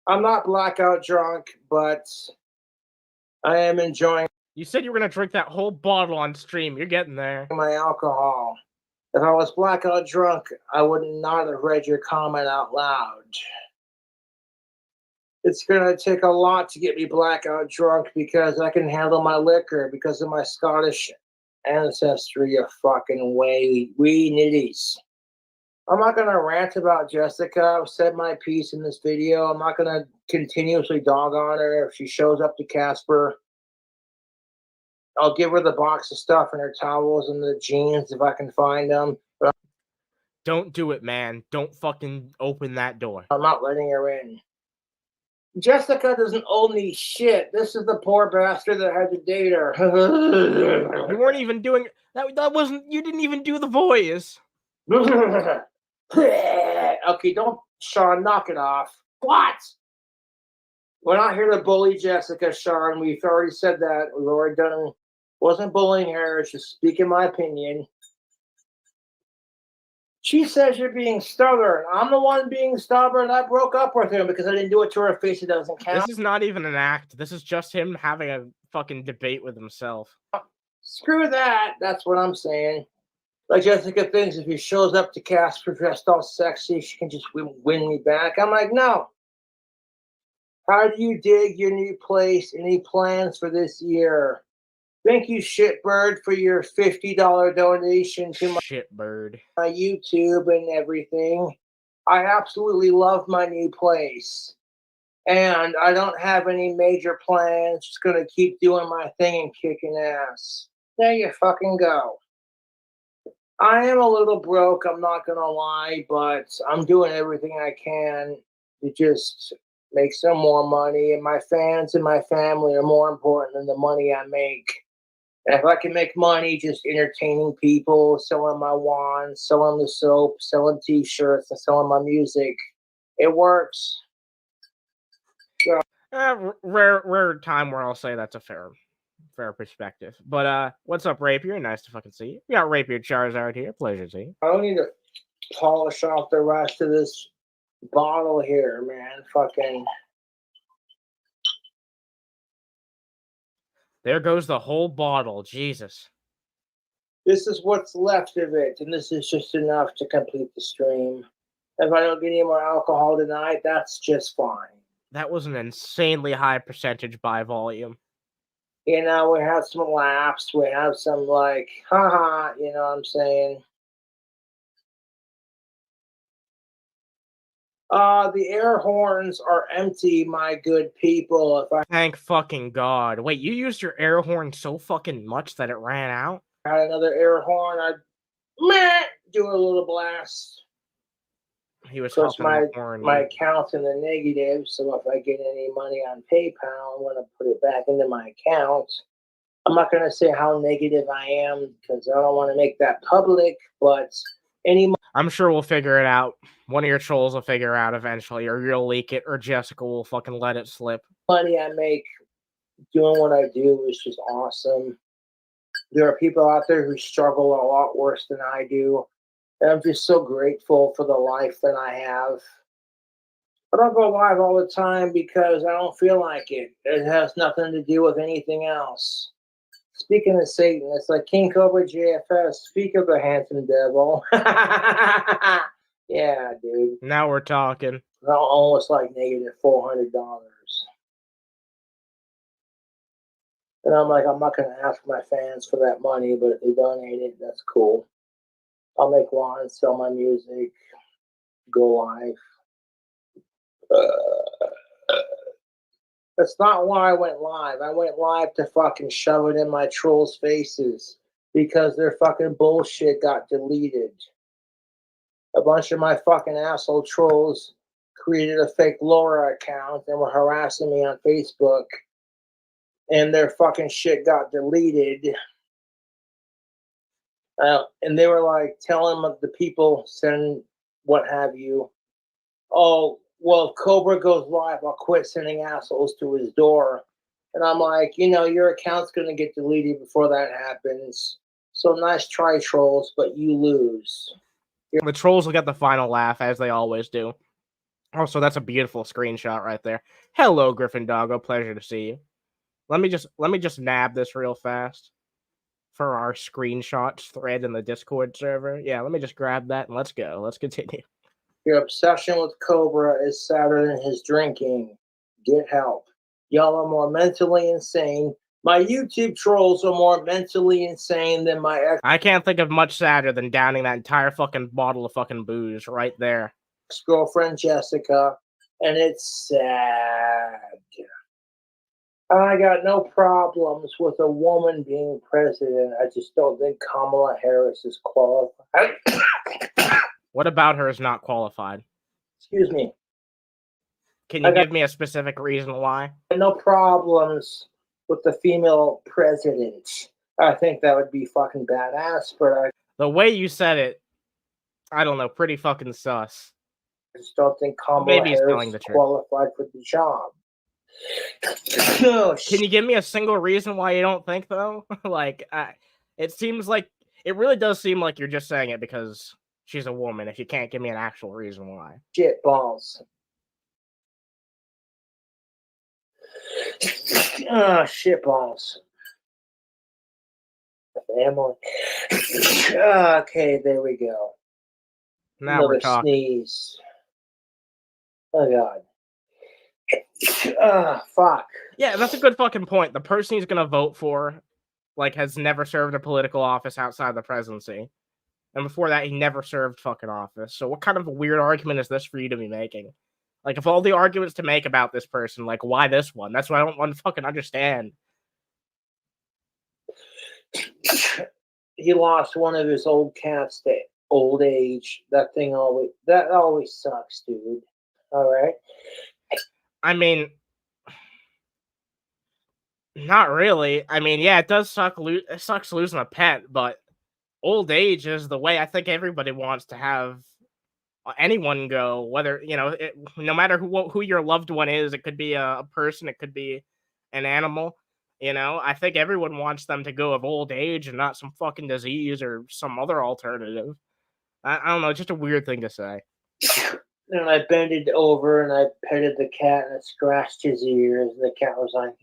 I'm not blackout drunk, but I am enjoying You said you were gonna drink that whole bottle on stream. You're getting there. my alcohol. If I was blackout drunk, I would not have read your comment out loud. It's gonna take a lot to get me blackout drunk because I can handle my liquor because of my Scottish ancestry, you fucking wee nitties. I'm not gonna rant about Jessica. I've said my piece in this video. I'm not gonna continuously dog on her if she shows up to Casper. I'll give her the box of stuff and her towels and the jeans if I can find them. But Don't do it, man. Don't fucking open that door. I'm not letting her in. Jessica doesn't owe me shit. This is the poor bastard that had to date her. You weren't even doing that. Wasn't. You didn't even do the voice. Okay, don't, Sean, knock it off. What? We're not here to bully Jessica, Sean. We've already said that. We've already done. Wasn't bullying her. It's just speaking my opinion. She says you're being stubborn. I'm the one being stubborn. I broke up with him because I didn't do it to her face. It doesn't count. This is not even an act. This is just him having a fucking debate with himself. Screw that. That's what I'm saying. Like Jessica thinks if he shows up to Casper dressed all sexy, she can just win me back. I'm like, no. How do you dig your new place? Any plans for this year? Thank you, Shitbird, for your $50 donation to Shitbird. my YouTube and everything. I absolutely love my new place. And I don't have any major plans. Just going to keep doing my thing and kicking ass. There you fucking go. I am a little broke, I'm not going to lie, but I'm doing everything I can to just make some more money. And my fans and my family are more important than the money I make. And if I can make money just entertaining people, selling my wands, selling the soap, selling t-shirts, and selling my music, it works. Rare time where I'll say that's a fair perspective. But what's up, Rapier? Nice to fucking see you. We got Rapier Charizard here. Pleasure to see you. I don't need to polish off the rest of this bottle here, man. Fucking. There goes the whole bottle. Jesus. This is what's left of it, and this is just enough to complete the stream. If I don't get any more alcohol tonight, that's just fine. That was an insanely high percentage by volume. You know, we have some laughs, we have some like, haha, you know what I'm saying? The air horns are empty, my good people. If I Thank fucking God. Wait, you used your air horn so fucking much that it ran out? had another air horn, I'd do a little blast. He was Of course, huffing the horn. my account's in the negative, so if I get any money on PayPal, I'm going to put it back into my account. I'm not going to say how negative I am because I don't want to make that public, but I'm sure we'll figure it out. One of your trolls will figure it out eventually, or you'll leak it, or Jessica will fucking let it slip. money I make doing what I do is just awesome. There are people out there who struggle a lot worse than I do. And I'm just so grateful for the life that I have. I don't go live all the time because I don't feel like it. It has nothing to do with anything else. Speaking of Satan, it's like KingCobraJFS. Speak of the handsome devil. Yeah, dude. Now we're talking. Almost like negative $400. And I'm like, I'm not going to ask my fans for that money, but if they donate it, that's cool. I'll make one, sell my music, go live. That's not why I went live. I went live to fucking shove it in my trolls' faces because their fucking bullshit got deleted. A bunch of my fucking asshole trolls created a fake Laura account and were harassing me on Facebook, and their fucking shit got deleted. And they were like telling the people, send what have you. Oh, well, if Cobra goes live, I'll quit sending assholes to his door. And I'm like, your account's going to get deleted before that happens. So nice try, trolls, but you lose. The trolls will get the final laugh, as they always do. Also, that's a beautiful screenshot right there. Hello, Griffin Doggo. Pleasure to see you. Let me just nab this real fast for our screenshots thread in the Discord server. Yeah, let me just grab that and let's go. Let's continue. Your obsession with Cobra is sadder than his drinking. Get help. Y'all are more mentally insane. My YouTube trolls are more mentally insane than my ex. I can't think of much sadder than downing that entire fucking bottle of fucking booze right there. Girlfriend Jessica, and it's sad. I got no problems with a woman being president. I just don't think Kamala Harris is qualified. What about her is not qualified? Excuse me. Can you give me a specific reason why? No problems with the female president. I think that would be fucking badass, but the way you said it, I don't know, pretty fucking sus. I just don't think Kamala Harris is qualified for the job. Can you give me a single reason why you don't think, though? It seems like, it really does seem like you're just saying it because she's a woman, if you can't give me an actual reason why. Shit balls. Shit balls. Family. Okay, there we go. Now Another we're talking. Sneeze. Oh god. Fuck. Yeah, that's a good fucking point. The person he's gonna vote for, has never served a political office outside the presidency. And before that, he never served fucking office. So what kind of a weird argument is this for you to be making? Of all the arguments to make about this person, why this one? That's what I don't want to fucking understand. He lost one of his old cats to old age. That always sucks, dude. All right. I mean, not really. I mean, yeah, it does suck. It sucks losing a pet, but old age is the way I think everybody wants to have anyone go. Whether no matter who your loved one is, it could be a person, it could be an animal. I think everyone wants them to go of old age and not some fucking disease or some other alternative. I don't know, just a weird thing to say. And I bended over and I petted the cat and I scratched his ears. And the cat was like,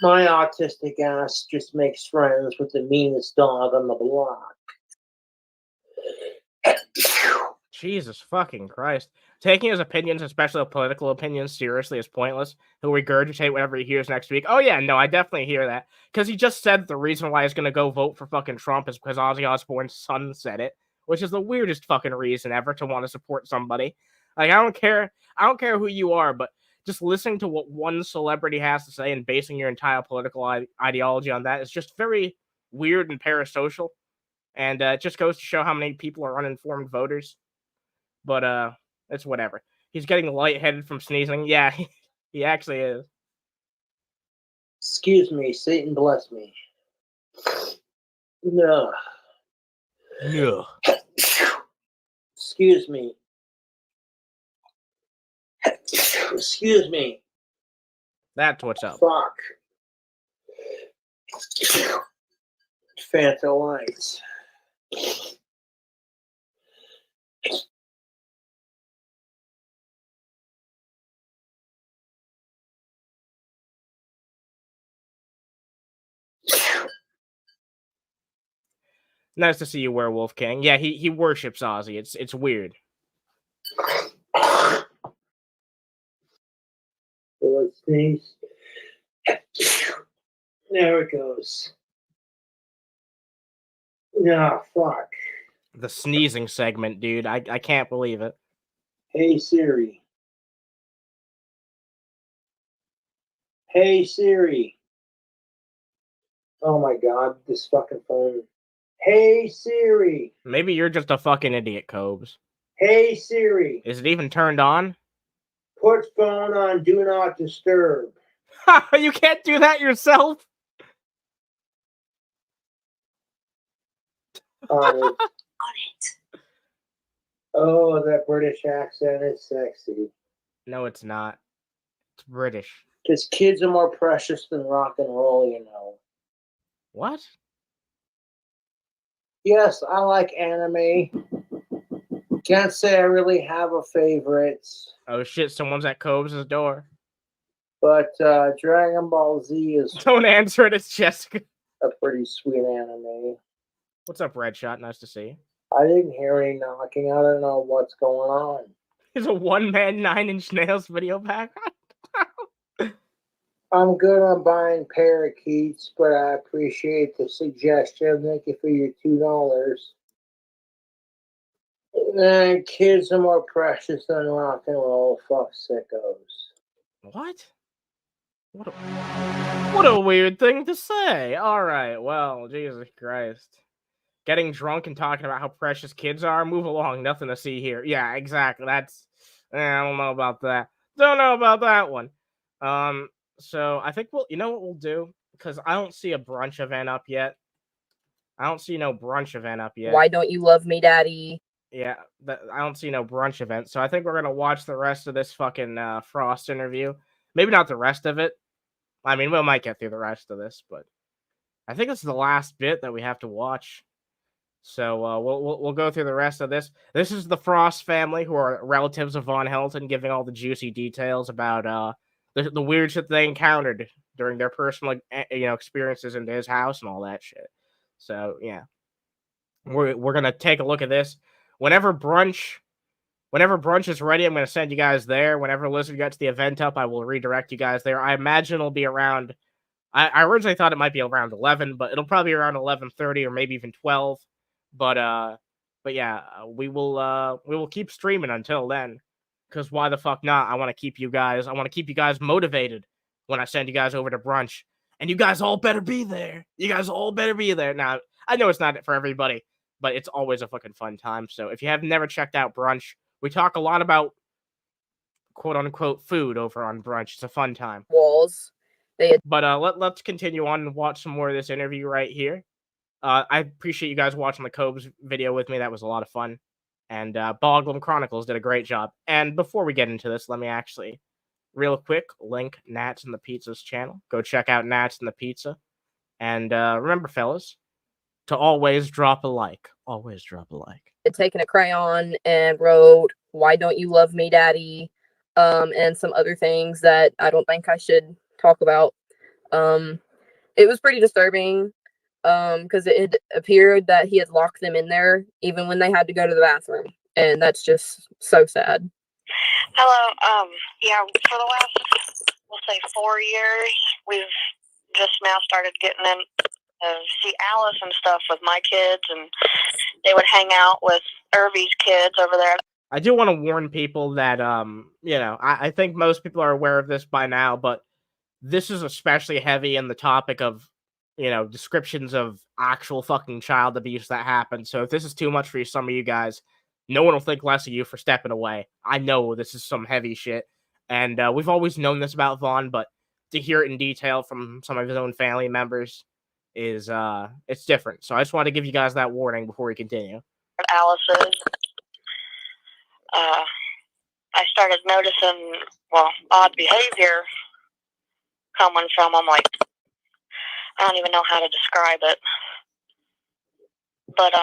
my autistic ass just makes friends with the meanest dog on the block. Jesus fucking Christ. Taking his opinions, especially political opinions, seriously is pointless. He'll regurgitate whatever he hears next week. Oh yeah, no, I definitely hear that. Because he just said the reason why he's going to go vote for fucking Trump is because Ozzy Osbourne's son said it. Which is the weirdest fucking reason ever to want to support somebody. I don't care who you are, but just listening to what one celebrity has to say and basing your entire political ideology on that is just very weird and parasocial. And it just goes to show how many people are uninformed voters. But it's whatever. He's getting lightheaded from sneezing. Yeah, he actually is. Excuse me, Satan bless me. No. No. Excuse me. Excuse me. That's what's up. Fuck. Fanta lights. Nice to see you, Werewolf King. Yeah, he worships Ozzy. It's weird. Let's sneeze. There it goes. No, fuck. The sneezing segment, dude. I can't believe it. Hey Siri. Hey Siri. Oh my god, this fucking phone. Hey Siri. Maybe you're just a fucking idiot, Cobes. Hey Siri. Is it even turned on? Put phone on Do Not Disturb. You can't do that yourself. On it. Oh, that British accent is sexy. No, it's not. It's British. Because kids are more precious than rock and roll, you know. What? Yes, I like anime. Can't say I really have a favorite. Oh shit, someone's at Cobes' door. But Dragon Ball Z is Don't answer it, it's Jessica. a pretty sweet anime. What's up, Red Shot? Nice to see you. I didn't hear any knocking. I don't know what's going on. There's a one-man 9-inch nails video background. I'm good on buying parakeets, but I appreciate the suggestion. Thank you for your $2. And kids are more precious than rock and roll. Fuck sickos. What? What a weird thing to say. All right, well, Jesus Christ. Getting drunk and talking about how precious kids are. Move along. Nothing to see here. Yeah, exactly. That's. I don't know about that. Don't know about that one. So I think you know what we'll do? Because I don't see a brunch event up yet. I don't see no brunch event up yet. Why Don't You Love Me, Daddy? Yeah, I don't see no brunch event. So I think we're going to watch the rest of this fucking Frost interview. Maybe not the rest of it. I mean, we might get through the rest of this, but I think it's the last bit that we have to watch. So we'll go through the rest of this. This is the Frost family, who are relatives of Von Helton, giving all the juicy details about the weird shit they encountered during their personal experiences into his house and all that shit. So yeah, we're gonna take a look at this. Whenever brunch is ready, I'm gonna send you guys there. Whenever Lizard gets the event up, I will redirect you guys there. I imagine it'll be around. I originally thought it might be around 11, but it'll probably be around 11:30 or maybe even 12. But yeah, we will keep streaming until then. Because why the fuck not? I want to keep you guys motivated when I send you guys over to brunch. And you guys all better be there. Now, I know it's not for everybody, but it's always a fucking fun time. So if you have never checked out brunch, we talk a lot about quote unquote food over on brunch. It's a fun time. Walls. But let's continue on and watch some more of this interview right here. I appreciate you guys watching the Cobes video with me. That was a lot of fun. And Boglum Chronicles did a great job. And before we get into this, let me actually, real quick, link Nats and the Pizza's channel. Go check out Nats and the Pizza. And remember, fellas, to always drop a like. Always drop a like. Had taken a crayon and wrote, "Why Don't You Love Me, Daddy?" And some other things that I don't think I should talk about. It was pretty disturbing. Because it had appeared that he had locked them in there even when they had to go to the bathroom, and that's just so sad. Hello. Yeah, for the last, we'll say 4 years, we've just now started getting in to see Alice and stuff with my kids, and they would hang out with Irvy's kids over there. I do want to warn people that, I think most people are aware of this by now, but this is especially heavy in the topic of, descriptions of actual fucking child abuse that happened. So if this is too much for some of you guys, no one will think less of you for stepping away. I know this is some heavy shit. And we've always known this about Vaughn, but to hear it in detail from some of his own family members is, it's different. So I just wanted to give you guys that warning before we continue. Alice's, I started noticing, odd behavior coming from them, like, I don't even know how to describe it. But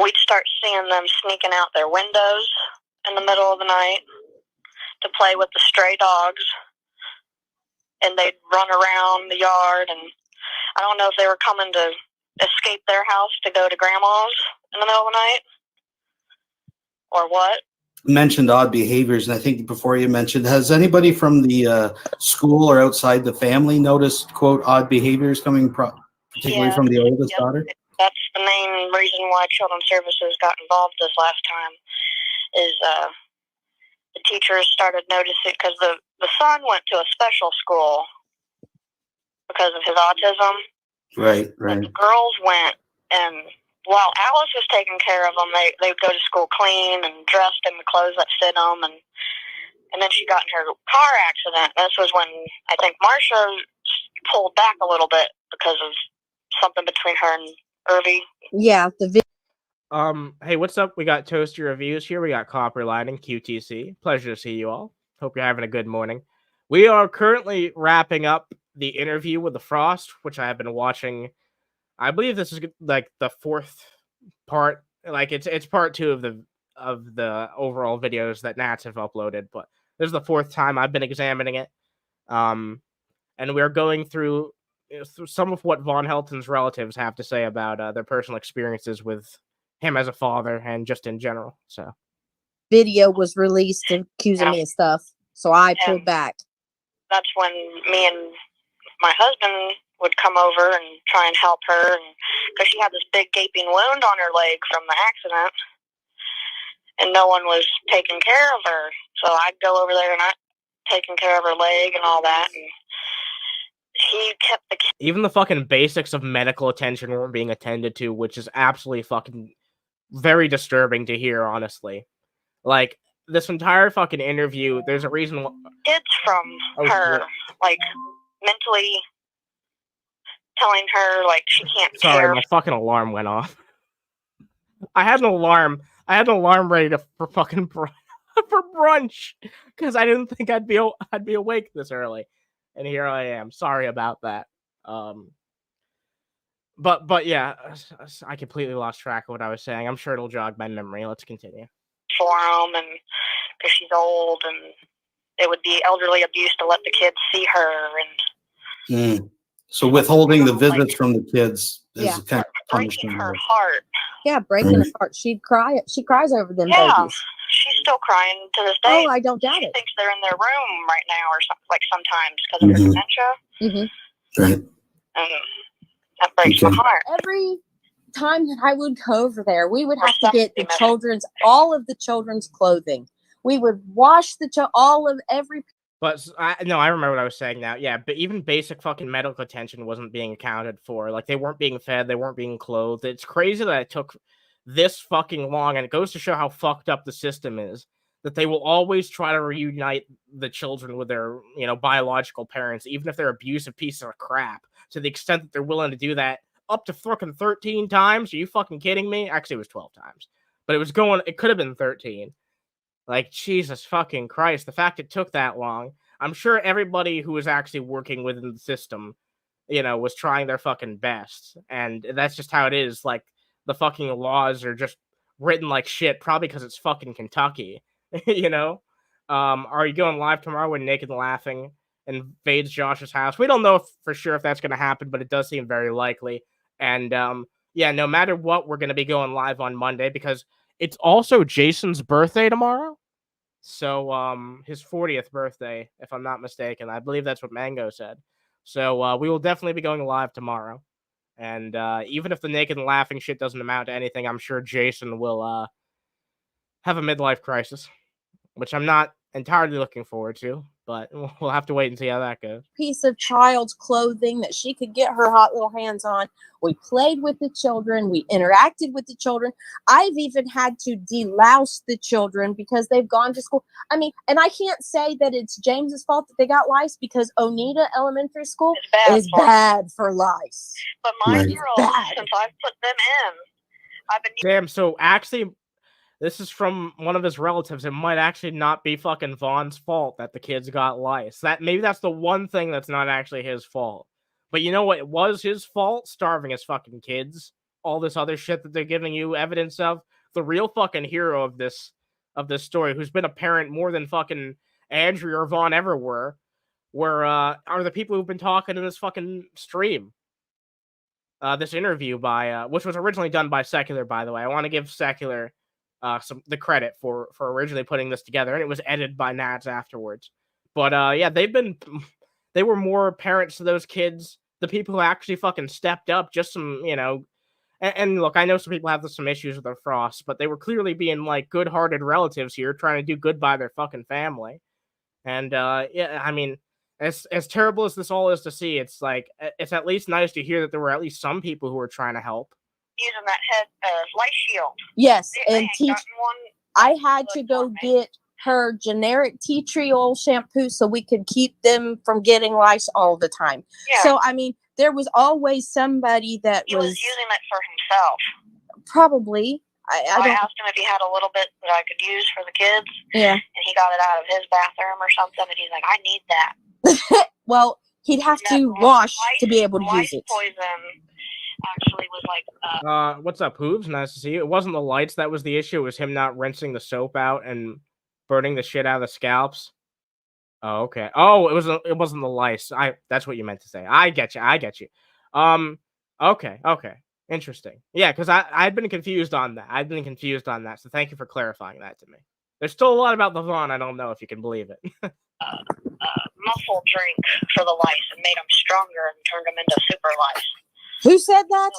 we'd start seeing them sneaking out their windows in the middle of the night to play with the stray dogs. And they'd run around the yard, and I don't know if they were coming to escape their house to go to Grandma's in the middle of the night or what. mentioned odd behaviors, and I think before you mentioned, has anybody from the school or outside the family noticed, quote, odd behaviors coming particularly Yeah, from the oldest daughter? that's the main reason why Children's Services got involved this last time, is the teachers started noticing, because the son went to a special school because of his autism. Right. But the girls went, and while Alice was taking care of them, they would go to school clean and dressed in the clothes that fit them, and then she got in her car accident. This was when I think Marsha pulled back a little bit because of something between her and Irby. Yeah, Hey, what's up? We got Toasty Reviews here. We got Copper Lining, QTC. Pleasure to see you all. Hope you're having a good morning. We are currently wrapping up the interview with the Frost, which I have been watching. I believe this is like the fourth part. Like it's part 2 of the overall videos that Nats have uploaded, but this is the 4th time I've been examining it. And we're going through some of what Von Helton's relatives have to say about their personal experiences with him as a father and just in general. So video was released accusing me of stuff, so I pulled back. That's when me and my husband would come over and try and help her, because she had this big gaping wound on her leg from the accident, and no one was taking care of her. So I'd go over there and I'd taking care of her leg and all that, and he kept the even the fucking basics of medical attention weren't being attended to, which is absolutely fucking very disturbing to hear, honestly. Like, this entire fucking interview, there's a reason kids from her, like, mentally telling her, like, she can't Sorry, care. my fucking alarm went off. I had an alarm ready for fucking for brunch, because I didn't think I'd be awake this early, and here I am. Sorry about that. But yeah, I completely lost track of what I was saying. I'm sure it'll jog my memory. Let's continue. For them, and because she's old, and it would be elderly abuse to let the kids see her, and so withholding the visits from the kids is kind of breaking her heart. Yeah, breaking her heart. She'd cry. She cries over them babies. She's still crying to this day. Oh, I don't doubt she it. Thinks they're in their room right now, or something, like sometimes because of her dementia. Right. And that breaks my heart. Every time that I would go over there, we would have to get all of the children's clothing. We would wash every. But I remember what I was saying now. Yeah, but even basic fucking medical attention wasn't being accounted for. Like, they weren't being fed, they weren't being clothed. It's crazy that it took this fucking long, and it goes to show how fucked up the system is, that they will always try to reunite the children with their, biological parents, even if they're abusive pieces of crap, to the extent that they're willing to do that up to fucking 13 times. Are you fucking kidding me? Actually, it was 12 times. But it could have been 13. Like, Jesus fucking Christ, the fact it took that long. I'm sure everybody who was actually working within the system, was trying their fucking best. And that's just how it is. Like, the fucking laws are just written like shit, probably because it's fucking Kentucky. Are you going live tomorrow when Naked Laughing invades Josh's house? We don't know for sure if that's going to happen, but it does seem very likely. And, no matter what, we're going to be going live on Monday, because it's also Jason's birthday tomorrow. So, his 40th birthday, if I'm not mistaken. I believe that's what Mango said. So, we will definitely be going live tomorrow. And even if the Naked and Laughing shit doesn't amount to anything, I'm sure Jason will have a midlife crisis, which I'm not entirely looking forward to, but we'll have to wait and see how that goes. Piece of child's clothing that she could get her hot little hands on. We played with the children. We interacted with the children. I've even had to delouse the children because they've gone to school. I mean, and I can't say that it's James's fault that they got lice, because Oneida Elementary School is bad for lice. But my girls, since I've put them in, I've been... Damn, so actually... This is from one of his relatives. It might actually not be fucking Vaughn's fault that the kids got lice. Maybe that's the one thing that's not actually his fault. But you know what? It was his fault? Starving his fucking kids. All this other shit that they're giving you evidence of. The real fucking hero of this story, who's been a parent more than fucking Andrew or Vaughn ever were are the people who've been talking in this fucking stream. This interview by which was originally done by Secular, by the way. I want to give Secular the credit for originally putting this together, and it was edited by Nats afterwards. But yeah, they were more parents to those kids, the people who actually fucking stepped up, just some, you know. And look, I know some people have some issues with their Frost, but they were clearly being like good-hearted relatives here, trying to do good by their fucking family. And yeah, I mean, as terrible as this all is to see, it's like it's at least nice to hear that there were at least some people who were trying to help. Using that head light shield. Yes, They and ain't teach. gotten one. I had to go get her generic tea tree oil shampoo so we could keep them from getting lice all the time. Yeah. So I mean, there was always somebody that He was using it for himself. probably. I I don't. asked him if he had a little bit that I could use for the kids, Yeah. and he got it out of his bathroom or something, and he's like, I need that. Well, he'd have And to that wash lice- to be able to lice use it. poison actually was like, What's up, Hooves? Nice to see you. It wasn't the lights that was the issue. It was him not rinsing the soap out and burning the shit out of the scalps. Oh, okay. Oh, it wasn't the lice. That's what you meant to say. I get you. Okay. Interesting. Yeah, because I'd been confused on that. So thank you for clarifying that to me. There's still a lot about the Vaughn I don't know, if you can believe it. muscle drink for the lice and made them stronger and turned them into super lice. Who said that?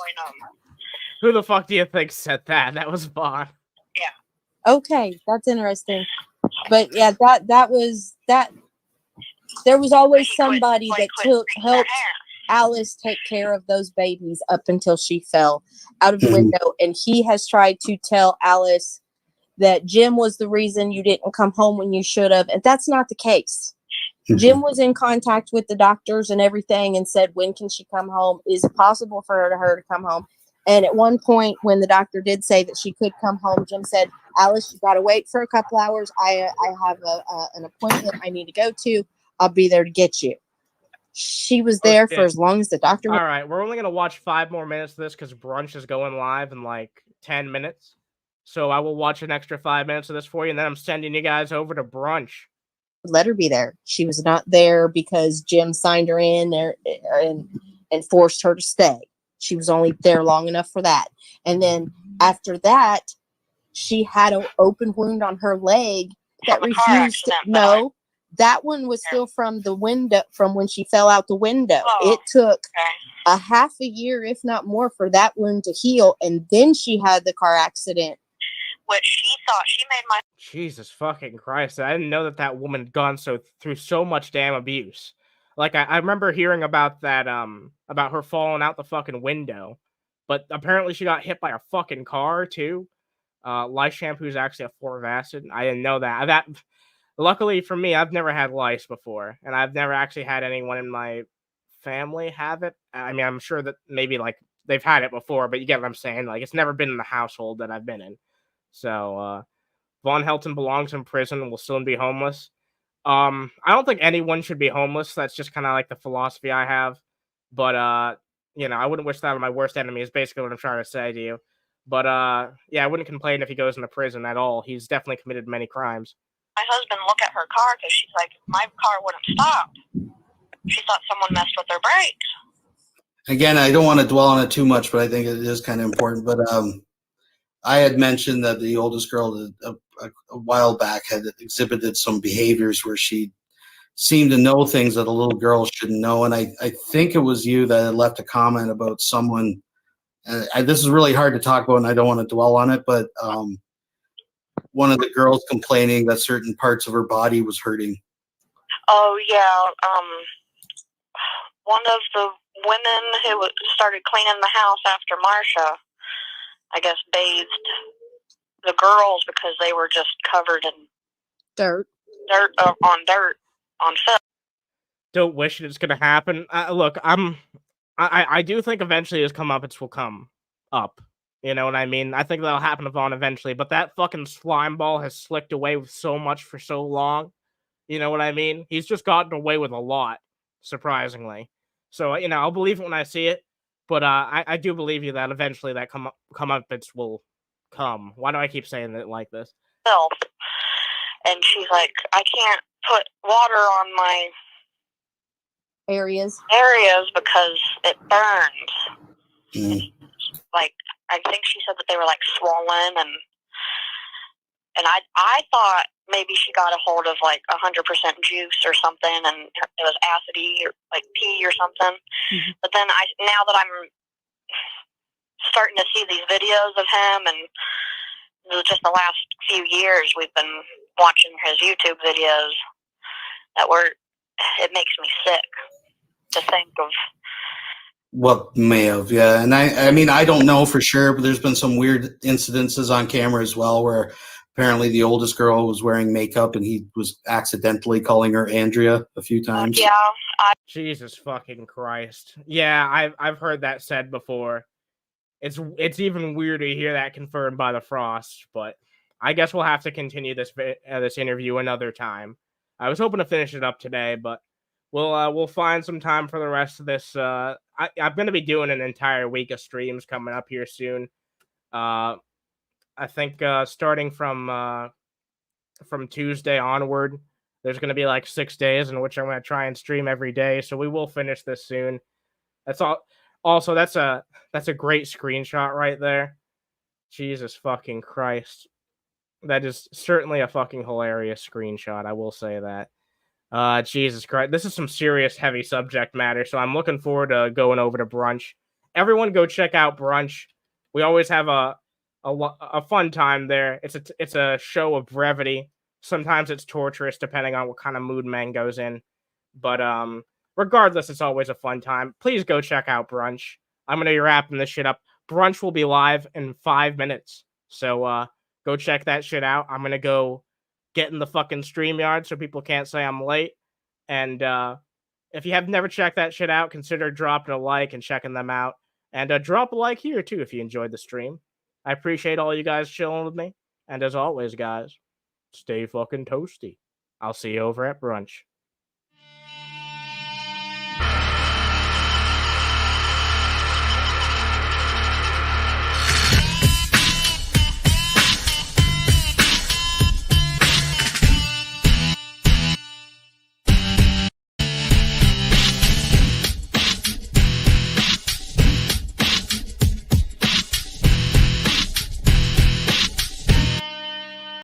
Who the fuck do you think said that? That was Vaughn. Yeah. Okay, that's interesting. But yeah, that was that. There was always somebody that helped Alice take care of those babies up until she fell out of the window, and he has tried to tell Alice that Jim was the reason you didn't come home when you should have, and that's not the case. Jim was in contact with the doctors and everything and said, when can she come home? Is it possible for her to come home? And at one point, when the doctor did say that she could come home, Jim said, Alice, you got to wait for a couple hours. I have an appointment I need to go to. I'll be there to get you. She was there for as long as the doctor. All right, we're only going to watch 5 more minutes of this because brunch is going live in like 10 minutes. So I will watch an extra 5 minutes of this for you, and then I'm sending you guys over to brunch. Let her be there. She was not there because Jim signed her in there and forced her to stay. She was only there long enough for that. And then after that, she had an open wound on her leg that refused to. No, that one was still from the window, from when she fell out the window. It took a half a year, if not more, for that wound to heal. And then she had the car accident. Which she thought she made my Jesus fucking Christ. I didn't know that woman had gone through so much damn abuse. Like, I remember hearing about that, about her falling out the fucking window. But apparently she got hit by a fucking car, too. Lice shampoo is actually a form of acid. I didn't know that. Luckily for me, I've never had lice before. And I've never actually had anyone in my family have it. I mean, I'm sure that maybe, like, they've had it before, but you get what I'm saying. Like, it's never been in the household that I've been in. So, Von Helton belongs in prison and will soon be homeless. I don't think anyone should be homeless. That's just kind of like the philosophy I have. But, you know, I wouldn't wish that on my worst enemy is basically what I'm trying to say to you. But, yeah, I wouldn't complain if he goes into prison at all. He's definitely committed many crimes. My husband look at her car because she's like, my car wouldn't stop. She thought someone messed with their brakes. Again, I don't want to dwell on it too much, but I think it is kind of important. But I had mentioned that the oldest girl a while back had exhibited some behaviors where she seemed to know things that a little girl shouldn't know. And I think it was you that had left a comment about someone. This is really hard to talk about, and I don't want to dwell on it, but one of the girls complaining that certain parts of her body was hurting. Oh, yeah. One of the women who started cleaning the house after Marsha, I guess, bathed the girls because they were just covered in dirt on film. Don't wish it's going to happen. Look, I do think eventually his comeuppance will come up. You know what I mean? I think that'll happen to Vaughn eventually, but that fucking slime ball has slicked away with so much for so long. You know what I mean? He's just gotten away with a lot, surprisingly. So, you know, I'll believe it when I see it, but I do believe you that eventually that comeuppance will come. Why do I keep saying it like this? And she's like, I can't put water on my areas because it burns. Like, I think she said that they were like swollen, and And I thought maybe she got a hold of like 100% juice or something, and it was acidy or like pee or something. Mhm. But then now that I'm starting to see these videos of him, and just the last few years we've been watching his YouTube videos, it makes me sick to think of. What may have, yeah. And I mean, I don't know for sure, but there's been some weird incidences on camera as well where apparently the oldest girl was wearing makeup and he was accidentally calling her Andrea a few times. Yeah, Jesus fucking Christ. Yeah, I've heard that said before. It's even weirder to hear that confirmed by the Frost, but I guess we'll have to continue this interview another time. I was hoping to finish it up today, but we'll find some time for the rest of this. I'm going to be doing an entire week of streams coming up here soon. I think starting from Tuesday onward, there's going to be like 6 days in which I'm going to try and stream every day. So we will finish this soon. That's all. Also, that's a great screenshot right there. Jesus fucking Christ. That is certainly a fucking hilarious screenshot. I will say that. Jesus Christ. This is some serious heavy subject matter. So I'm looking forward to going over to Brunch. Everyone go check out Brunch. We always have a fun time there. It's a show of brevity. Sometimes it's torturous depending on what kind of mood man goes in. But regardless, it's always a fun time. Please go check out Brunch. I'm going to be wrapping this shit up. Brunch will be live in 5 minutes. So go check that shit out. I'm going to go get in the fucking StreamYard so people can't say I'm late. And if you have never checked that shit out, consider dropping a like and checking them out. And drop a like here, too, if you enjoyed the stream. I appreciate all you guys chilling with me. And as always, guys, stay fucking toasty. I'll see you over at Brunch.